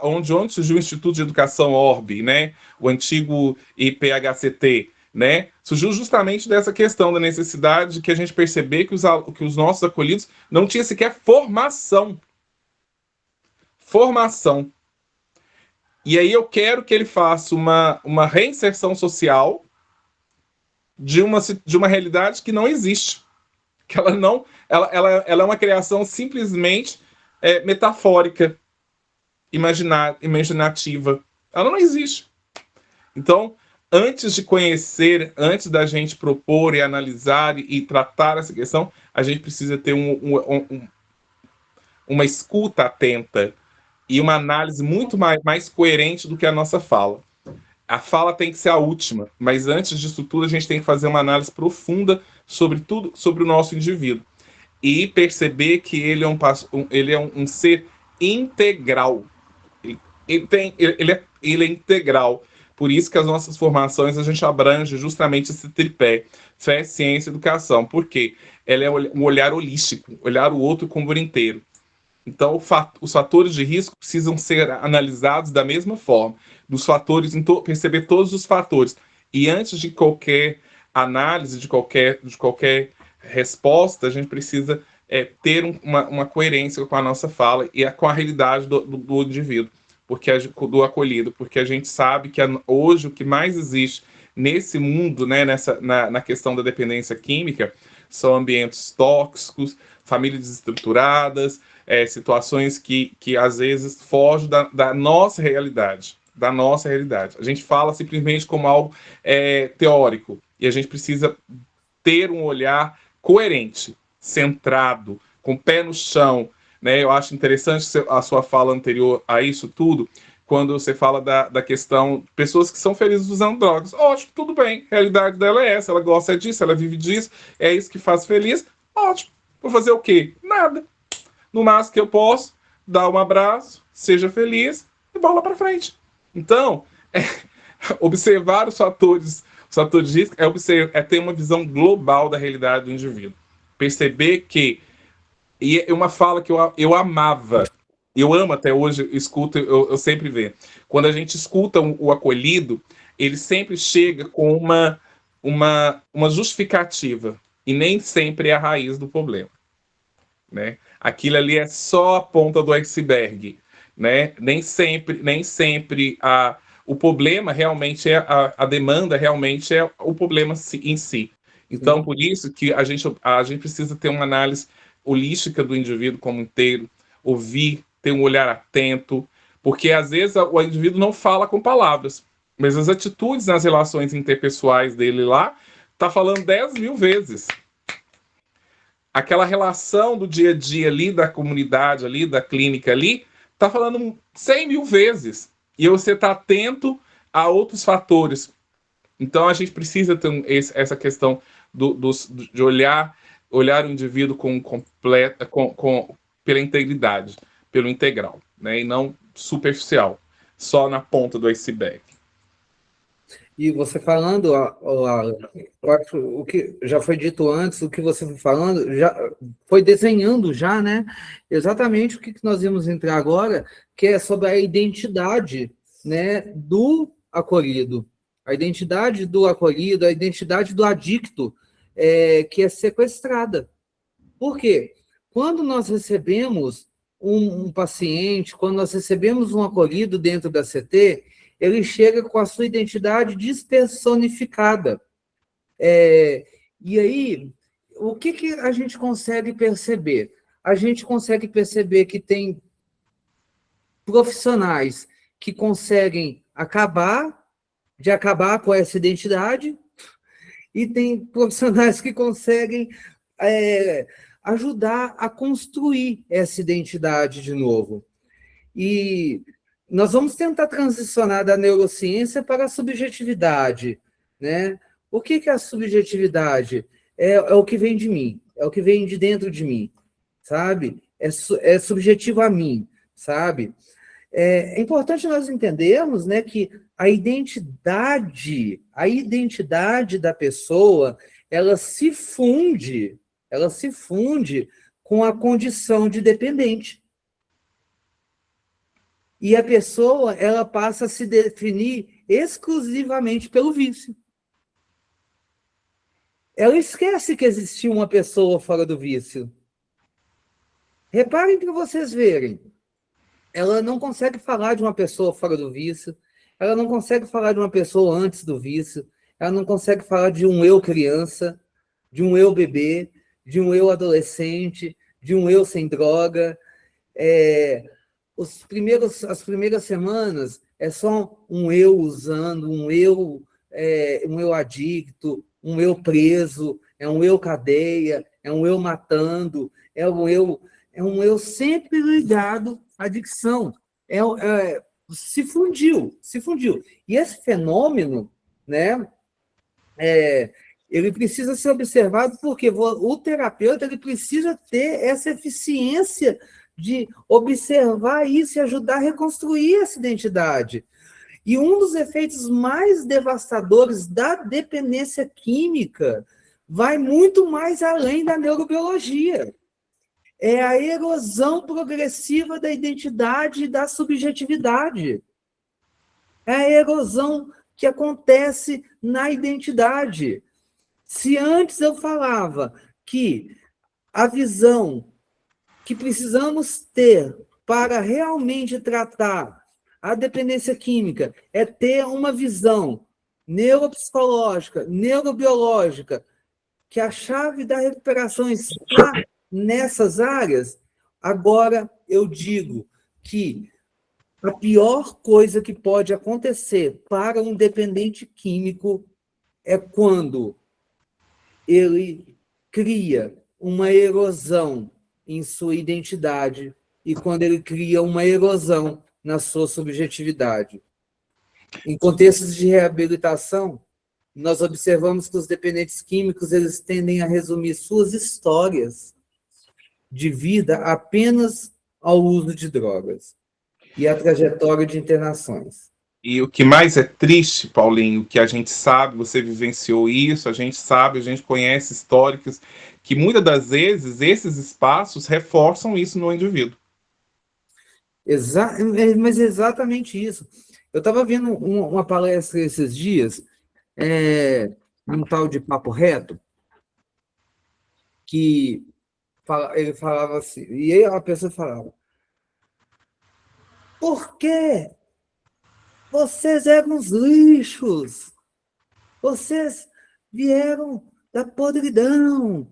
onde surgiu o Instituto de Educação Orbe, né? O antigo IPHCT, né? Surgiu justamente dessa questão da necessidade de que a gente perceber que os nossos acolhidos não tinham sequer formação. Formação. E aí eu quero que ele faça uma reinserção social de uma realidade que não existe. Que ela é uma criação simplesmente metafórica, imaginativa. Ela não existe. Então, antes de conhecer, antes da gente propor e analisar e tratar essa questão, a gente precisa ter uma escuta atenta e uma análise muito mais coerente do que a nossa fala. A fala tem que ser a última, mas antes disso tudo a gente tem que fazer uma análise profunda sobre tudo, sobre o nosso indivíduo e perceber que ele é um ser integral. Ele é integral. Por isso que as nossas formações a gente abrange justamente esse tripé: fé, ciência e educação. Por quê? Ela é um olhar holístico, olhar o outro como inteiro. Então, os fatores de risco precisam ser analisados da mesma forma. Dos fatores, perceber todos os fatores. E antes de qualquer análise, de qualquer resposta, a gente precisa ter uma coerência com a nossa fala e com a realidade do indivíduo, do acolhido, porque a gente sabe que hoje o que mais existe nesse mundo, né, na questão da dependência química, são ambientes tóxicos, famílias desestruturadas, situações que às vezes fogem da nossa realidade. Da nossa realidade. A gente fala simplesmente como algo teórico, e a gente precisa ter um olhar coerente, centrado, com o pé no chão, né? Eu acho interessante a sua fala anterior a isso tudo, quando você fala da questão de pessoas que são felizes usando drogas. Ótimo, tudo bem, a realidade dela é essa, ela gosta disso, ela vive disso, é isso que faz feliz, ótimo. Vou fazer o quê? Nada. No máximo que eu posso, dar um abraço, seja feliz e bola para frente. Então, observar os fatores de risco é ter uma visão global da realidade do indivíduo. Perceber que, e é uma fala que eu amava, eu amo até hoje, escuto, eu sempre vejo. Quando a gente escuta o acolhido, ele sempre chega com uma justificativa, e nem sempre é a raiz do problema, né? Aquilo ali é só a ponta do iceberg, né? Nem sempre o problema realmente a demanda realmente é o problema em si. Então, por isso que a gente precisa ter uma análise holística do indivíduo como inteiro, ouvir, ter um olhar atento, porque às vezes o indivíduo não fala com palavras, mas as atitudes nas relações interpessoais dele lá tá falando 10.000 vezes. Aquela relação do dia a dia ali, da comunidade ali, da clínica ali, tá falando 100.000 vezes. E você tá atento a outros fatores. Então a gente precisa ter essa questão de olhar o indivíduo pela integridade, pelo integral, né? E não superficial, só na ponta do iceberg. E você falando, o que já foi dito antes, o que você foi falando, já foi desenhando já, né? Exatamente o que nós vamos entrar agora, que é sobre a identidade, né, do acolhido. A identidade do acolhido, a identidade do adicto, que é sequestrada. Por quê? Quando nós recebemos um paciente, quando nós recebemos um acolhido dentro da CT, ele chega com a sua identidade despersonificada. E aí, o que a gente consegue perceber? A gente consegue perceber que tem profissionais que conseguem acabar com essa identidade, e tem profissionais que conseguem ajudar a construir essa identidade de novo. E nós vamos tentar transicionar da neurociência para a subjetividade, né? O que é a subjetividade? é o que vem de mim, é o que vem de dentro de mim, sabe? É subjetivo a mim, sabe? É importante nós entendermos, né, que a identidade da pessoa, ela se funde com a condição de dependente. E a pessoa, ela passa a se definir exclusivamente pelo vício. Ela esquece que existia uma pessoa fora do vício. Reparem para vocês verem. Ela não consegue falar de uma pessoa fora do vício, ela não consegue falar de uma pessoa antes do vício, ela não consegue falar de um eu criança, de um eu bebê, de um eu adolescente, de um eu sem droga. As primeiras semanas é só um eu usando, um eu adicto, um eu preso, é um eu cadeia, é um eu matando, é um eu sempre ligado à adicção. Se fundiu. E esse fenômeno, né, ele precisa ser observado porque o terapeuta ele precisa ter essa eficiência de observar isso e ajudar a reconstruir essa identidade. E um dos efeitos mais devastadores da dependência química vai muito mais além da neurobiologia. É a erosão progressiva da identidade e da subjetividade. É a erosão que acontece na identidade. Se antes eu falava que a visão que precisamos ter para realmente tratar a dependência química é ter uma visão neuropsicológica, neurobiológica, que a chave da recuperação está nessas áreas, agora eu digo que a pior coisa que pode acontecer para um dependente químico é quando ele cria uma erosão em sua identidade e quando ele cria uma erosão na sua subjetividade. Em contextos de reabilitação, nós observamos que os dependentes químicos eles tendem a resumir suas histórias de vida apenas ao uso de drogas e a trajetória de internações. E o que mais é triste, Paulinho, que a gente sabe, você vivenciou isso, a gente conhece históricos, que muitas das vezes esses espaços reforçam isso no indivíduo. Mas é exatamente isso. Eu estava vendo uma palestra esses dias, um tal de Papo Reto, que ele falava assim, e aí a pessoa falava, por quê? Vocês eram uns lixos, vocês vieram da podridão.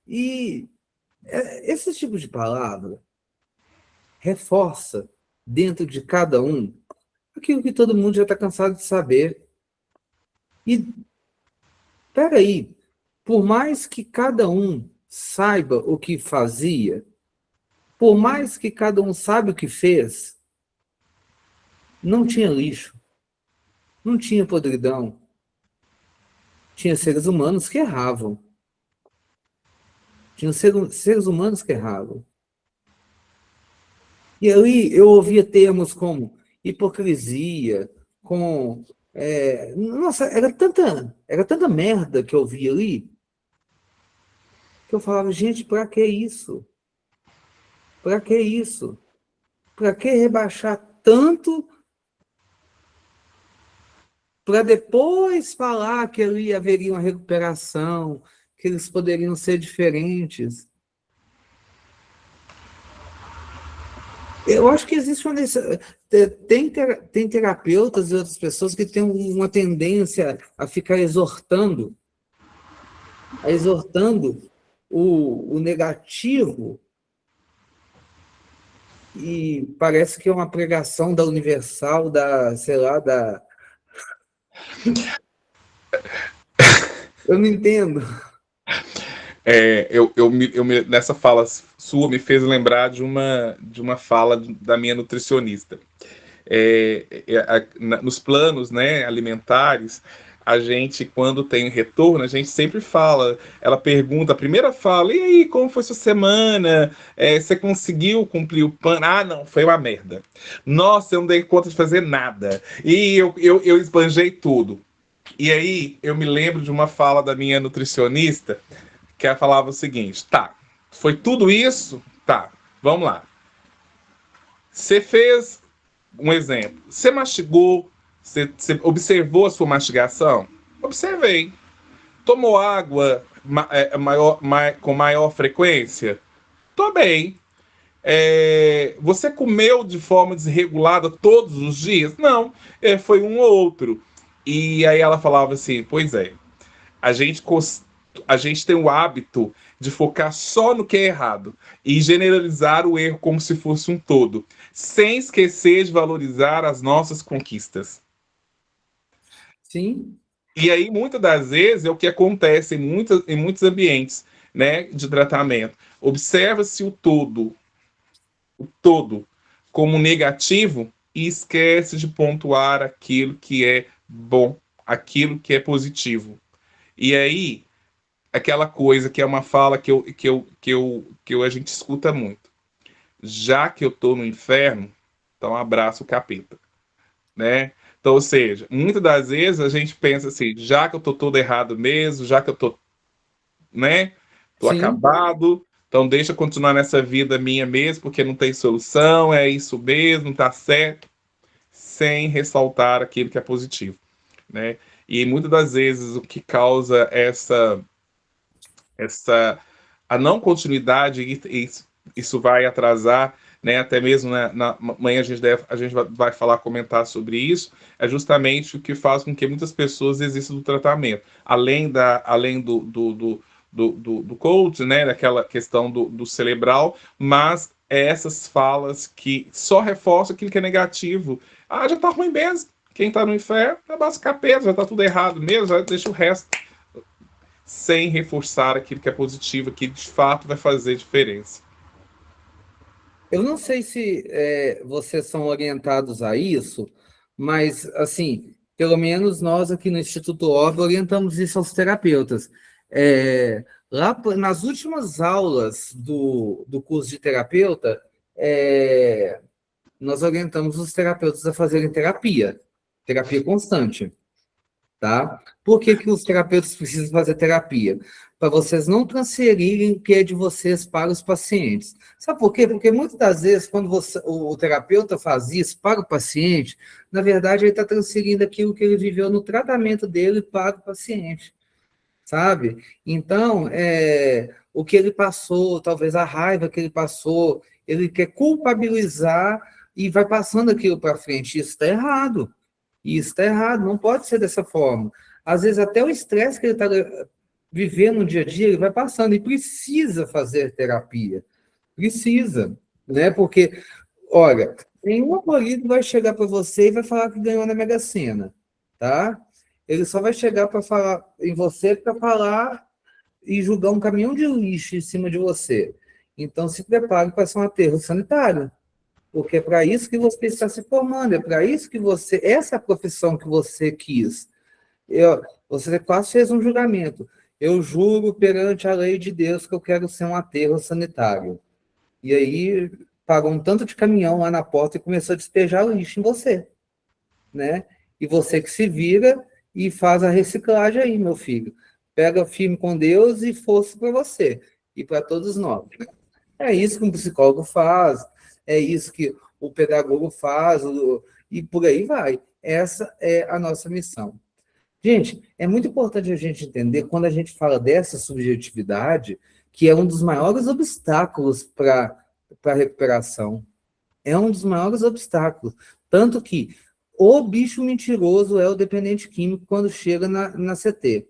E esse tipo de palavra reforça dentro de cada um aquilo que todo mundo já está cansado de saber. E, peraí, por mais que cada um saiba o que fazia, por mais que cada um saiba o que fez, não tinha lixo, não tinha podridão, tinha seres humanos que erravam. Tinha seres humanos que erravam. E aí eu ouvia termos como hipocrisia, nossa, era tanta merda que eu via ali, que eu falava, gente, para que isso? Para que isso? Para que rebaixar tanto para depois falar que ali haveria uma recuperação, que eles poderiam ser diferentes? Eu acho que existe tem terapeutas e outras pessoas que têm uma tendência a ficar exortando o negativo, e parece que é uma pregação da Universal, eu não entendo. Nessa fala sua me fez lembrar de uma fala da minha nutricionista. Nos planos, né, alimentares, a gente, quando tem retorno, a gente sempre fala, ela pergunta, a primeira fala, e aí, como foi sua semana? Você conseguiu cumprir o plano? Ah, não, foi uma merda. Nossa, eu não dei conta de fazer nada. E eu esbanjei tudo. E aí, eu me lembro de uma fala da minha nutricionista, que ela falava o seguinte, tá, foi tudo isso? Tá, vamos lá. Você fez um exemplo. Você mastigou, você observou a sua mastigação? Observei. Tomou água com maior frequência? Tô bem. Você comeu de forma desregulada todos os dias? Não, foi um ou outro. E aí ela falava assim, pois é, a gente, a gente tem o hábito de focar só no que é errado e generalizar o erro como se fosse um todo, sem esquecer de valorizar as nossas conquistas. Sim. E aí, muitas das vezes, é o que acontece em muitos ambientes, né, de tratamento. Observa-se o todo, como negativo e esquece de pontuar aquilo que é bom, aquilo que é positivo. E aí, aquela coisa que é uma fala que a gente escuta muito. Já que eu tô no inferno, então abraço o capeta, né? Então, ou seja, muitas das vezes a gente pensa assim, já que eu tô todo errado mesmo, já que eu tô, né? Tô Sim. acabado, então deixa eu continuar nessa vida minha mesmo, porque não tem solução, é isso mesmo, tá certo, sem ressaltar aquilo que é positivo, né? E muitas das vezes o que causa essa a não continuidade, e isso vai atrasar, né, até mesmo na manhã a gente vai falar, comentar sobre isso, é justamente o que faz com que muitas pessoas desistam do tratamento, além do coach, né, daquela questão do cerebral, mas essas falas que só reforçam aquilo que é negativo. Ah, já tá ruim mesmo, quem tá no inferno é basta capeta, já tá tudo errado mesmo, já deixa o resto, sem reforçar aquilo que é positivo, que de fato vai fazer diferença. Eu não sei se vocês são orientados a isso, mas, assim, pelo menos nós aqui no Instituto Orbe orientamos isso aos terapeutas. Nas últimas aulas do curso de terapeuta, nós orientamos os terapeutas a fazerem terapia constante. Tá? Por que que os terapeutas precisam fazer terapia? Para vocês não transferirem o que é de vocês para os pacientes. Sabe por quê? Porque muitas das vezes, quando o terapeuta faz isso para o paciente, na verdade, ele está transferindo aquilo que ele viveu no tratamento dele para o paciente, sabe? Então, o que ele passou, talvez a raiva que ele passou, ele quer culpabilizar e vai passando aquilo para frente. Isso está errado. E isso está errado, não pode ser dessa forma. Às vezes, até o estresse que ele está vivendo no dia a dia, ele vai passando e precisa fazer terapia. Precisa, né? Porque, olha, nenhum algoritmo vai chegar para você e vai falar que ganhou na Mega Sena, tá? Ele só vai chegar para falar em você para falar e julgar um caminhão de lixo em cima de você. Então, se prepare para ser um aterro sanitário. Porque é para isso que você está se formando, é para isso que você, essa é a profissão que você quis. Você quase fez um juramento. Eu juro perante a lei de Deus que eu quero ser um aterro sanitário. E aí pagou um tanto de caminhão lá na porta e começou a despejar lixo em você, né? E você que se vira e faz a reciclagem aí, meu filho. Pega firme com Deus e força para você e para todos nós. É isso que um psicólogo faz, é isso que o pedagogo faz, e por aí vai. Essa é a nossa missão. Gente, é muito importante a gente entender, quando a gente fala dessa subjetividade, que é um dos maiores obstáculos para a recuperação. É um dos maiores obstáculos. Tanto que o bicho mentiroso é o dependente químico quando chega na CT.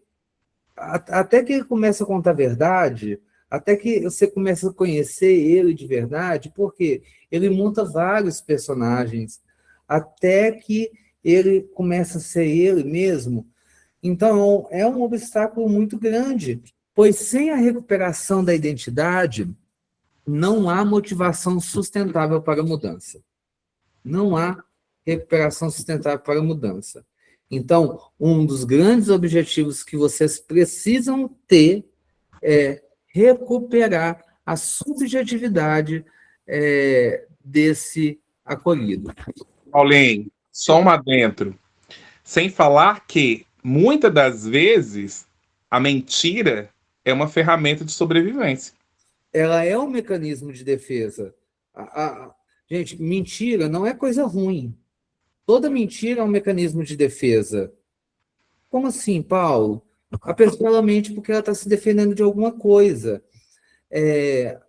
Até que ele começa a contar a verdade, até que você começa a conhecer ele de verdade, porque ele monta vários personagens, até que ele começa a ser ele mesmo. Então, é um obstáculo muito grande, pois sem a recuperação da identidade, não há motivação sustentável para a mudança. Não há recuperação sustentável para a mudança. Então, um dos grandes objetivos que vocês precisam ter é recuperar a subjetividade desse acolhido. Paulinho, só um adentro. Sem falar que, muitas das vezes, a mentira é uma ferramenta de sobrevivência. Ela é um mecanismo de defesa. Gente, mentira não é coisa ruim. Toda mentira é um mecanismo de defesa. Como assim, Paulo? A pessoa ela mente porque ela está se defendendo de alguma coisa.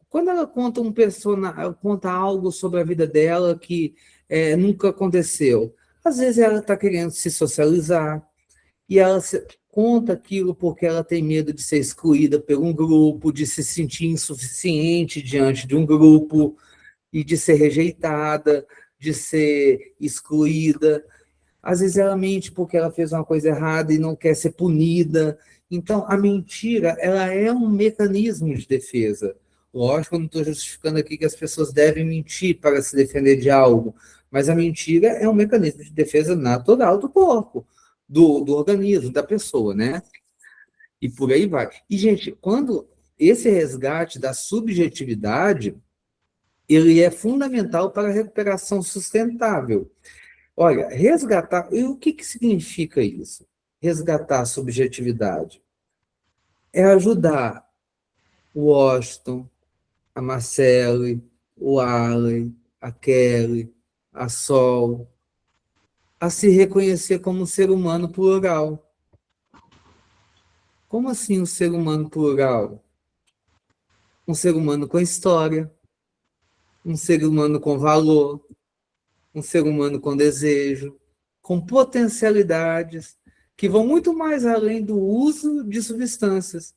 Quando ela conta conta algo sobre a vida dela que nunca aconteceu, às vezes ela está querendo se socializar e ela conta aquilo porque ela tem medo de ser excluída por um grupo, de se sentir insuficiente diante de um grupo e de ser rejeitada, de ser excluída. Às vezes ela mente porque ela fez uma coisa errada e não quer ser punida. Então, a mentira, ela é um mecanismo de defesa. Lógico, eu não estou justificando aqui que as pessoas devem mentir para se defender de algo, mas a mentira é um mecanismo de defesa natural do corpo, do organismo, da pessoa, né? E por aí vai. E, gente, quando esse resgate da subjetividade, ele é fundamental para a recuperação sustentável. Olha, resgatar, e o que significa isso? Resgatar a subjetividade. É ajudar o Washington, a Marcele, o Allen, a Kelly, a Sol, a se reconhecer como um ser humano plural. Como assim um ser humano plural? Um ser humano com história, um ser humano com valor, um ser humano com desejo, com potencialidades, que vão muito mais além do uso de substâncias.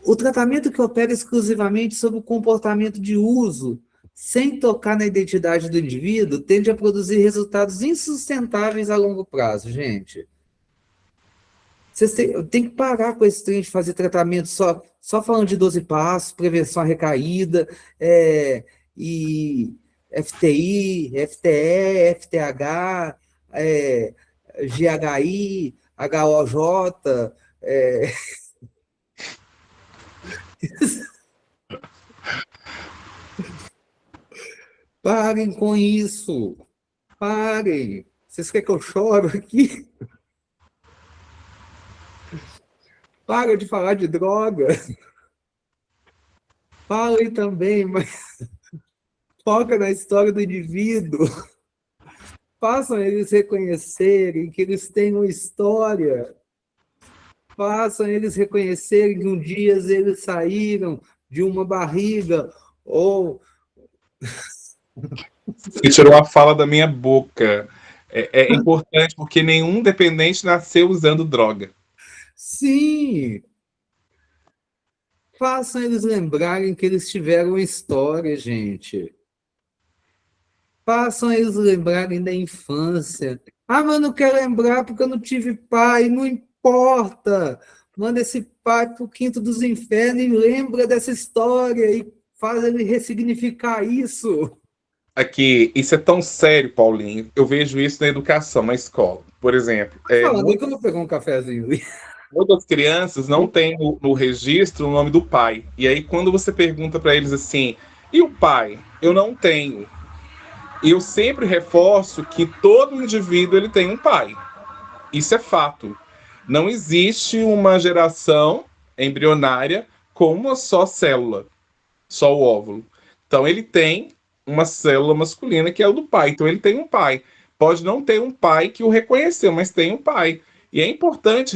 O tratamento que opera exclusivamente sobre o comportamento de uso, sem tocar na identidade do indivíduo, tende a produzir resultados insustentáveis a longo prazo, gente. Vocês têm que parar com esse trem de fazer tratamento só falando de 12 passos, prevenção à recaída, e FTI, FTE, FTH, GHI, HOJ. Parem com isso. Parem. Vocês querem que eu chore aqui? Para de falar de droga. Falem também, mas foca na história do indivíduo. Façam eles reconhecerem que eles têm uma história. Façam eles reconhecerem que um dia eles saíram de uma barriga ou... Você tirou a fala da minha boca. É importante porque nenhum dependente nasceu usando droga. Sim! Façam eles lembrarem que eles tiveram uma história, gente. Façam eles lembrarem da infância. Ah, mas eu não quero lembrar porque eu não tive pai. Não importa. Manda esse pai para o quinto dos infernos e lembra dessa história e faz ele ressignificar isso. Aqui, isso é tão sério, Paulinho. Eu vejo isso na educação, na escola. Por exemplo, Falando que eu vou pegar um cafezinho. muitas crianças não têm no registro o nome do pai. E aí, quando você pergunta para eles assim, e o pai? Eu não tenho. E eu sempre reforço que todo indivíduo ele tem um pai. Isso é fato. Não existe uma geração embrionária com uma só célula, só o óvulo. Então, ele tem uma célula masculina que é o do pai. Então, ele tem um pai. Pode não ter um pai que o reconheceu, mas tem um pai. E é importante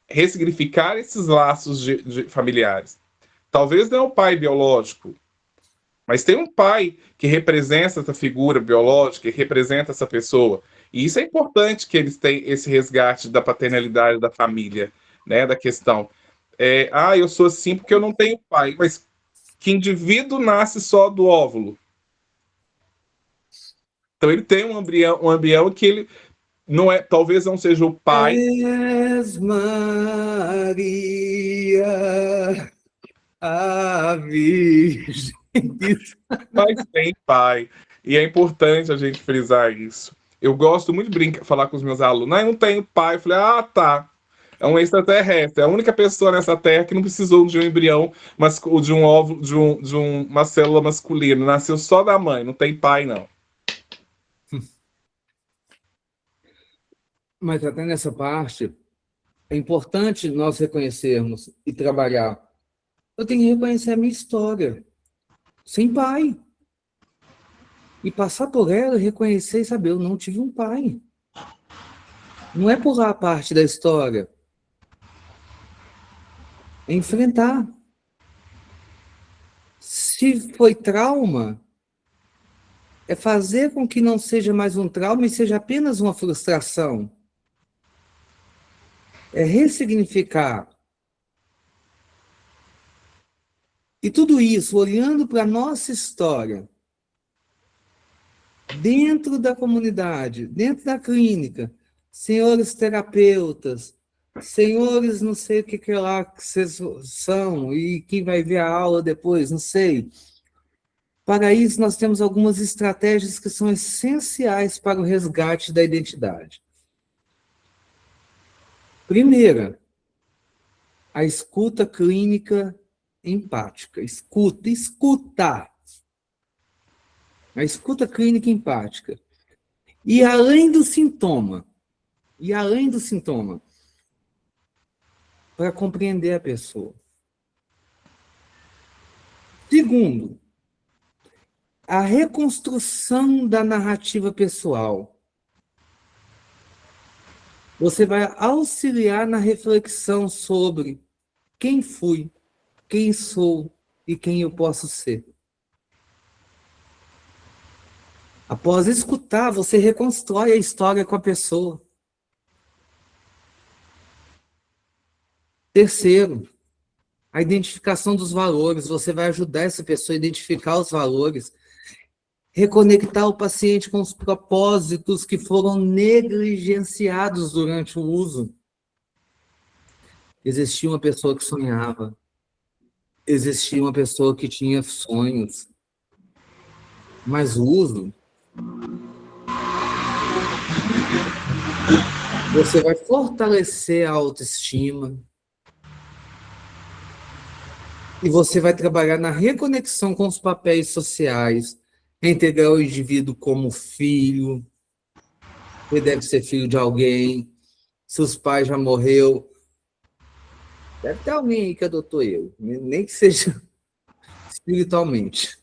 ressignificar esses laços de familiares. Talvez não é o pai biológico, mas tem um pai que representa essa figura biológica, que representa essa pessoa. E isso é importante que eles tenham esse resgate da paternalidade da família, né, da questão. Eu sou assim porque eu não tenho pai. Mas que indivíduo nasce só do óvulo? Então ele tem um embrião que ele não é, talvez não seja o pai. És Maria, a Virgem. Mas tem pai. E é importante a gente frisar isso. Eu gosto muito de falar com os meus alunos. Não, eu não tenho pai. Eu falei, ah, tá. É um extraterrestre. É a única pessoa nessa Terra que não precisou de um embrião, mas de um óvulo, uma célula masculina. Nasceu só da mãe, não tem pai, não. Mas até nessa parte, é importante nós reconhecermos e trabalhar. Eu tenho que reconhecer a minha história, sem pai. E passar por ela, reconhecer e saber, eu não tive um pai. Não é pular a parte da história. É enfrentar. Se foi trauma, é fazer com que não seja mais um trauma e seja apenas uma frustração. É ressignificar. E tudo isso, olhando para a nossa história, dentro da comunidade, dentro da clínica, senhores terapeutas, senhores não sei o que lá que vocês são, e quem vai ver a aula depois, não sei. Para isso, nós temos algumas estratégias que são essenciais para o resgate da identidade. Primeira, a escuta clínica empática. Escuta. A escuta clínica empática. E além do sintoma, para compreender a pessoa. Segundo, a reconstrução da narrativa pessoal. Você vai auxiliar na reflexão sobre quem fui, quem sou e quem eu posso ser. Após escutar, você reconstrói a história com a pessoa. Terceiro, a identificação dos valores. Você vai ajudar essa pessoa a identificar os valores, reconectar o paciente com os propósitos que foram negligenciados durante o uso. Existia uma pessoa que sonhava. Existia uma pessoa que tinha sonhos. Mas o uso... Você vai fortalecer a autoestima. E você vai trabalhar na reconexão com os papéis sociais, integrar o indivíduo como filho. Ele deve ser filho de alguém. Se os pais já morreu, deve ter alguém aí que adotou ele, nem que seja espiritualmente.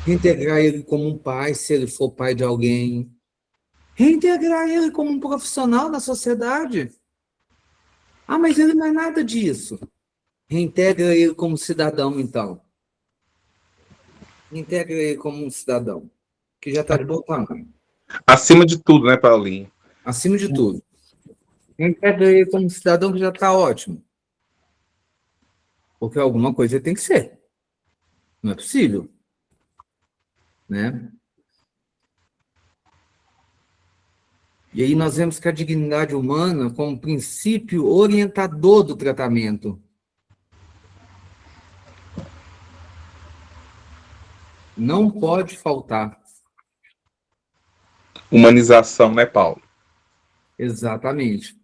Reintegrar ele como um pai, se ele for pai de alguém. Reintegrar ele como um profissional na sociedade. Ah, mas ele não é nada disso. Reintegra ele como cidadão, então. Reintegra ele como um cidadão, que já está de bom tamanho. Acima de tudo, né, Paulinho? Acima de tudo. Reintegra ele como um cidadão que já está ótimo. Porque alguma coisa tem que ser. Não é possível. Né? E aí nós vemos que a dignidade humana como princípio orientador do tratamento. Não pode faltar. Humanização, né, Paulo? Exatamente.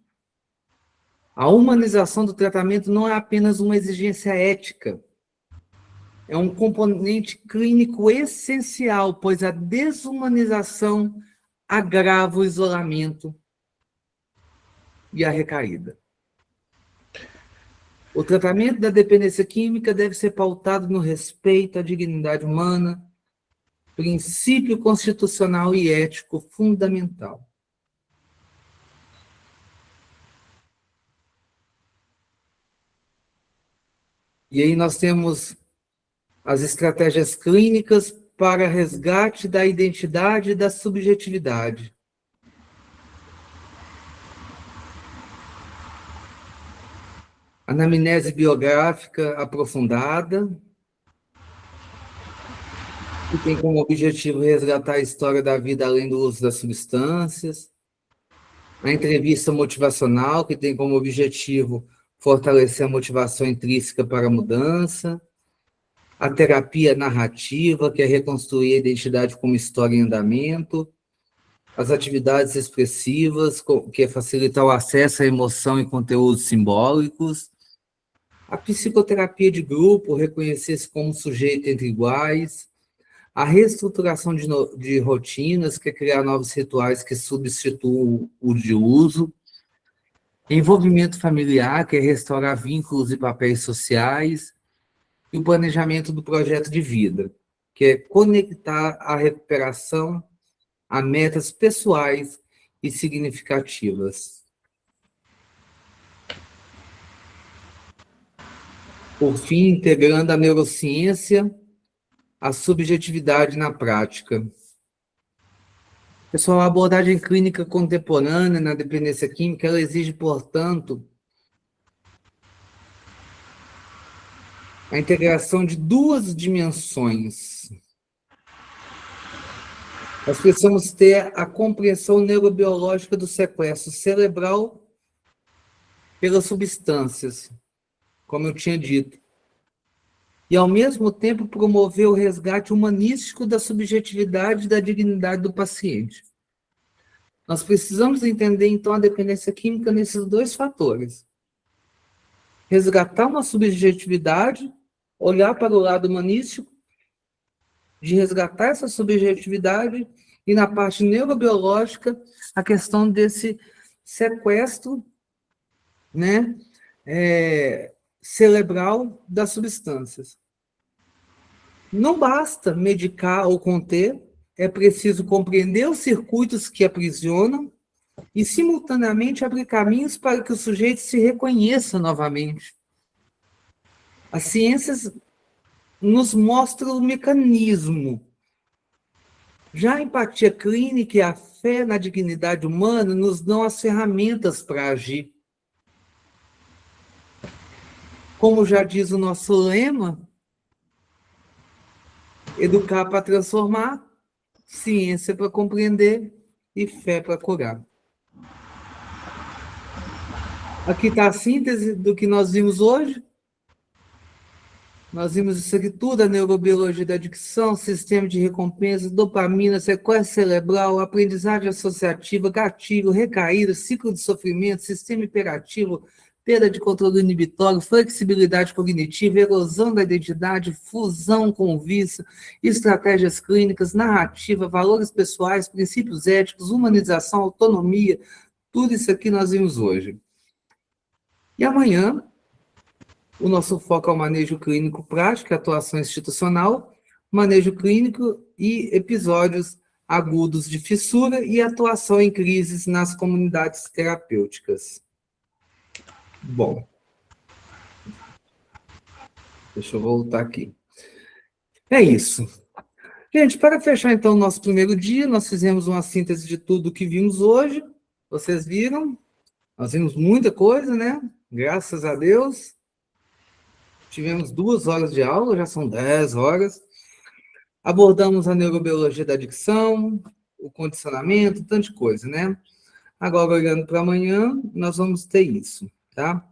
A humanização do tratamento não é apenas uma exigência ética. É um componente clínico essencial, pois a desumanização agrava o isolamento e a recaída. O tratamento da dependência química deve ser pautado no respeito à dignidade humana, princípio constitucional e ético fundamental. E aí nós temos as estratégias clínicas para resgate da identidade e da subjetividade. Anamnese biográfica aprofundada, que tem como objetivo resgatar a história da vida além do uso das substâncias. A entrevista motivacional, que tem como objetivo fortalecer a motivação intrínseca para a mudança. a terapia narrativa, que é reconstruir a identidade como história em andamento, as atividades expressivas, que é facilitar o acesso à emoção e conteúdos simbólicos, a psicoterapia de grupo, reconhecer-se como sujeito entre iguais, a reestruturação de rotinas, que é criar novos rituais que substituam o de uso, envolvimento familiar, que é restaurar vínculos e papéis sociais, e o planejamento do projeto de vida, que é conectar a recuperação a metas pessoais e significativas. Por fim, integrando a neurociência, a subjetividade na prática. Pessoal, a abordagem clínica contemporânea na dependência química, ela exige, portanto, a integração de duas dimensões. Nós precisamos ter a compreensão neurobiológica do sequestro cerebral pelas substâncias, como eu tinha dito. E, ao mesmo tempo, promover o resgate humanístico da subjetividade e da dignidade do paciente. Nós precisamos entender, então, a dependência química nesses dois fatores. Resgatar uma subjetividade, olhar para o lado humanístico, de resgatar essa subjetividade, e na parte neurobiológica, a questão desse sequestro, né, cerebral das substâncias. Não basta medicar ou conter, é preciso compreender os circuitos que aprisionam e, simultaneamente, abrir caminhos para que o sujeito se reconheça novamente. As ciências nos mostram o mecanismo. Já a empatia clínica e a fé na dignidade humana nos dão as ferramentas para agir. Como já diz o nosso lema, educar para transformar, ciência para compreender e fé para curar. Aqui está a síntese do que nós vimos hoje. Nós vimos isso aqui tudo, a neurobiologia da adicção, sistema de recompensa, dopamina, sequestro cerebral, aprendizagem associativa, gatilho, recaída, ciclo de sofrimento, sistema hiperativo, perda de controle inibitório, flexibilidade cognitiva, erosão da identidade, fusão com o vício, estratégias clínicas, narrativa, valores pessoais, princípios éticos, humanização, autonomia, tudo isso aqui nós vimos hoje. E amanhã, o nosso foco é o manejo clínico prático, atuação institucional, manejo clínico e episódios agudos de fissura e atuação em crises nas comunidades terapêuticas. Bom, deixa eu voltar aqui. É isso. Gente, para fechar então o nosso primeiro dia, nós fizemos uma síntese de tudo que vimos hoje. Vocês viram? Nós vimos muita coisa, né? Graças a Deus. Tivemos 2 horas de aula, já são 10 horas. Abordamos a neurobiologia da adicção, o condicionamento, tanta coisa, né? Agora, olhando para amanhã, nós vamos ter isso, tá?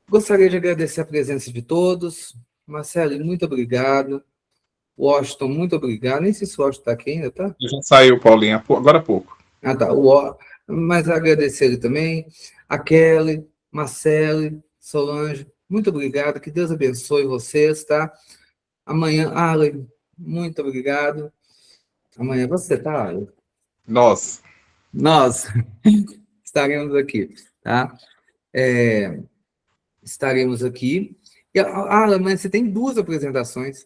Gostaria de agradecer a presença de todos. Marcelo, muito obrigado. Washington, muito obrigado. Nem sei se o Washington está aqui ainda, tá? Já saiu, Paulinha, agora há pouco. Ah, tá. Mas agradecer ele também. A Kelly, Marcelo, Solange, muito obrigado. Que Deus abençoe vocês, tá? Amanhã, Arlen, muito obrigado. Amanhã você, tá, Arlen? Nós estaremos aqui, tá? Estaremos aqui. E, Arlen, mas você tem 2 apresentações.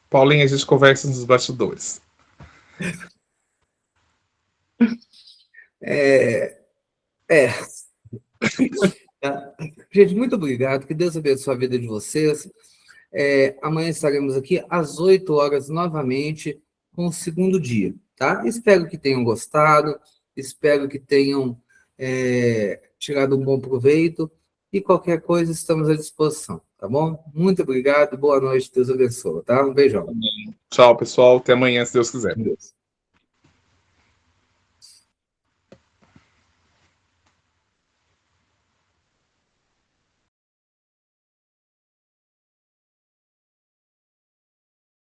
Paulinha, a gente conversa nos bastidores. Gente, muito obrigado. Que Deus abençoe a vida de vocês. Amanhã estaremos aqui às 8 horas novamente com o segundo dia, tá? Espero que tenham gostado, espero que tenham tirado um bom proveito e qualquer coisa estamos à disposição, tá bom? Muito obrigado, boa noite, Deus abençoe, tá? Um beijão. Tchau, pessoal, até amanhã, se Deus quiser. Deus.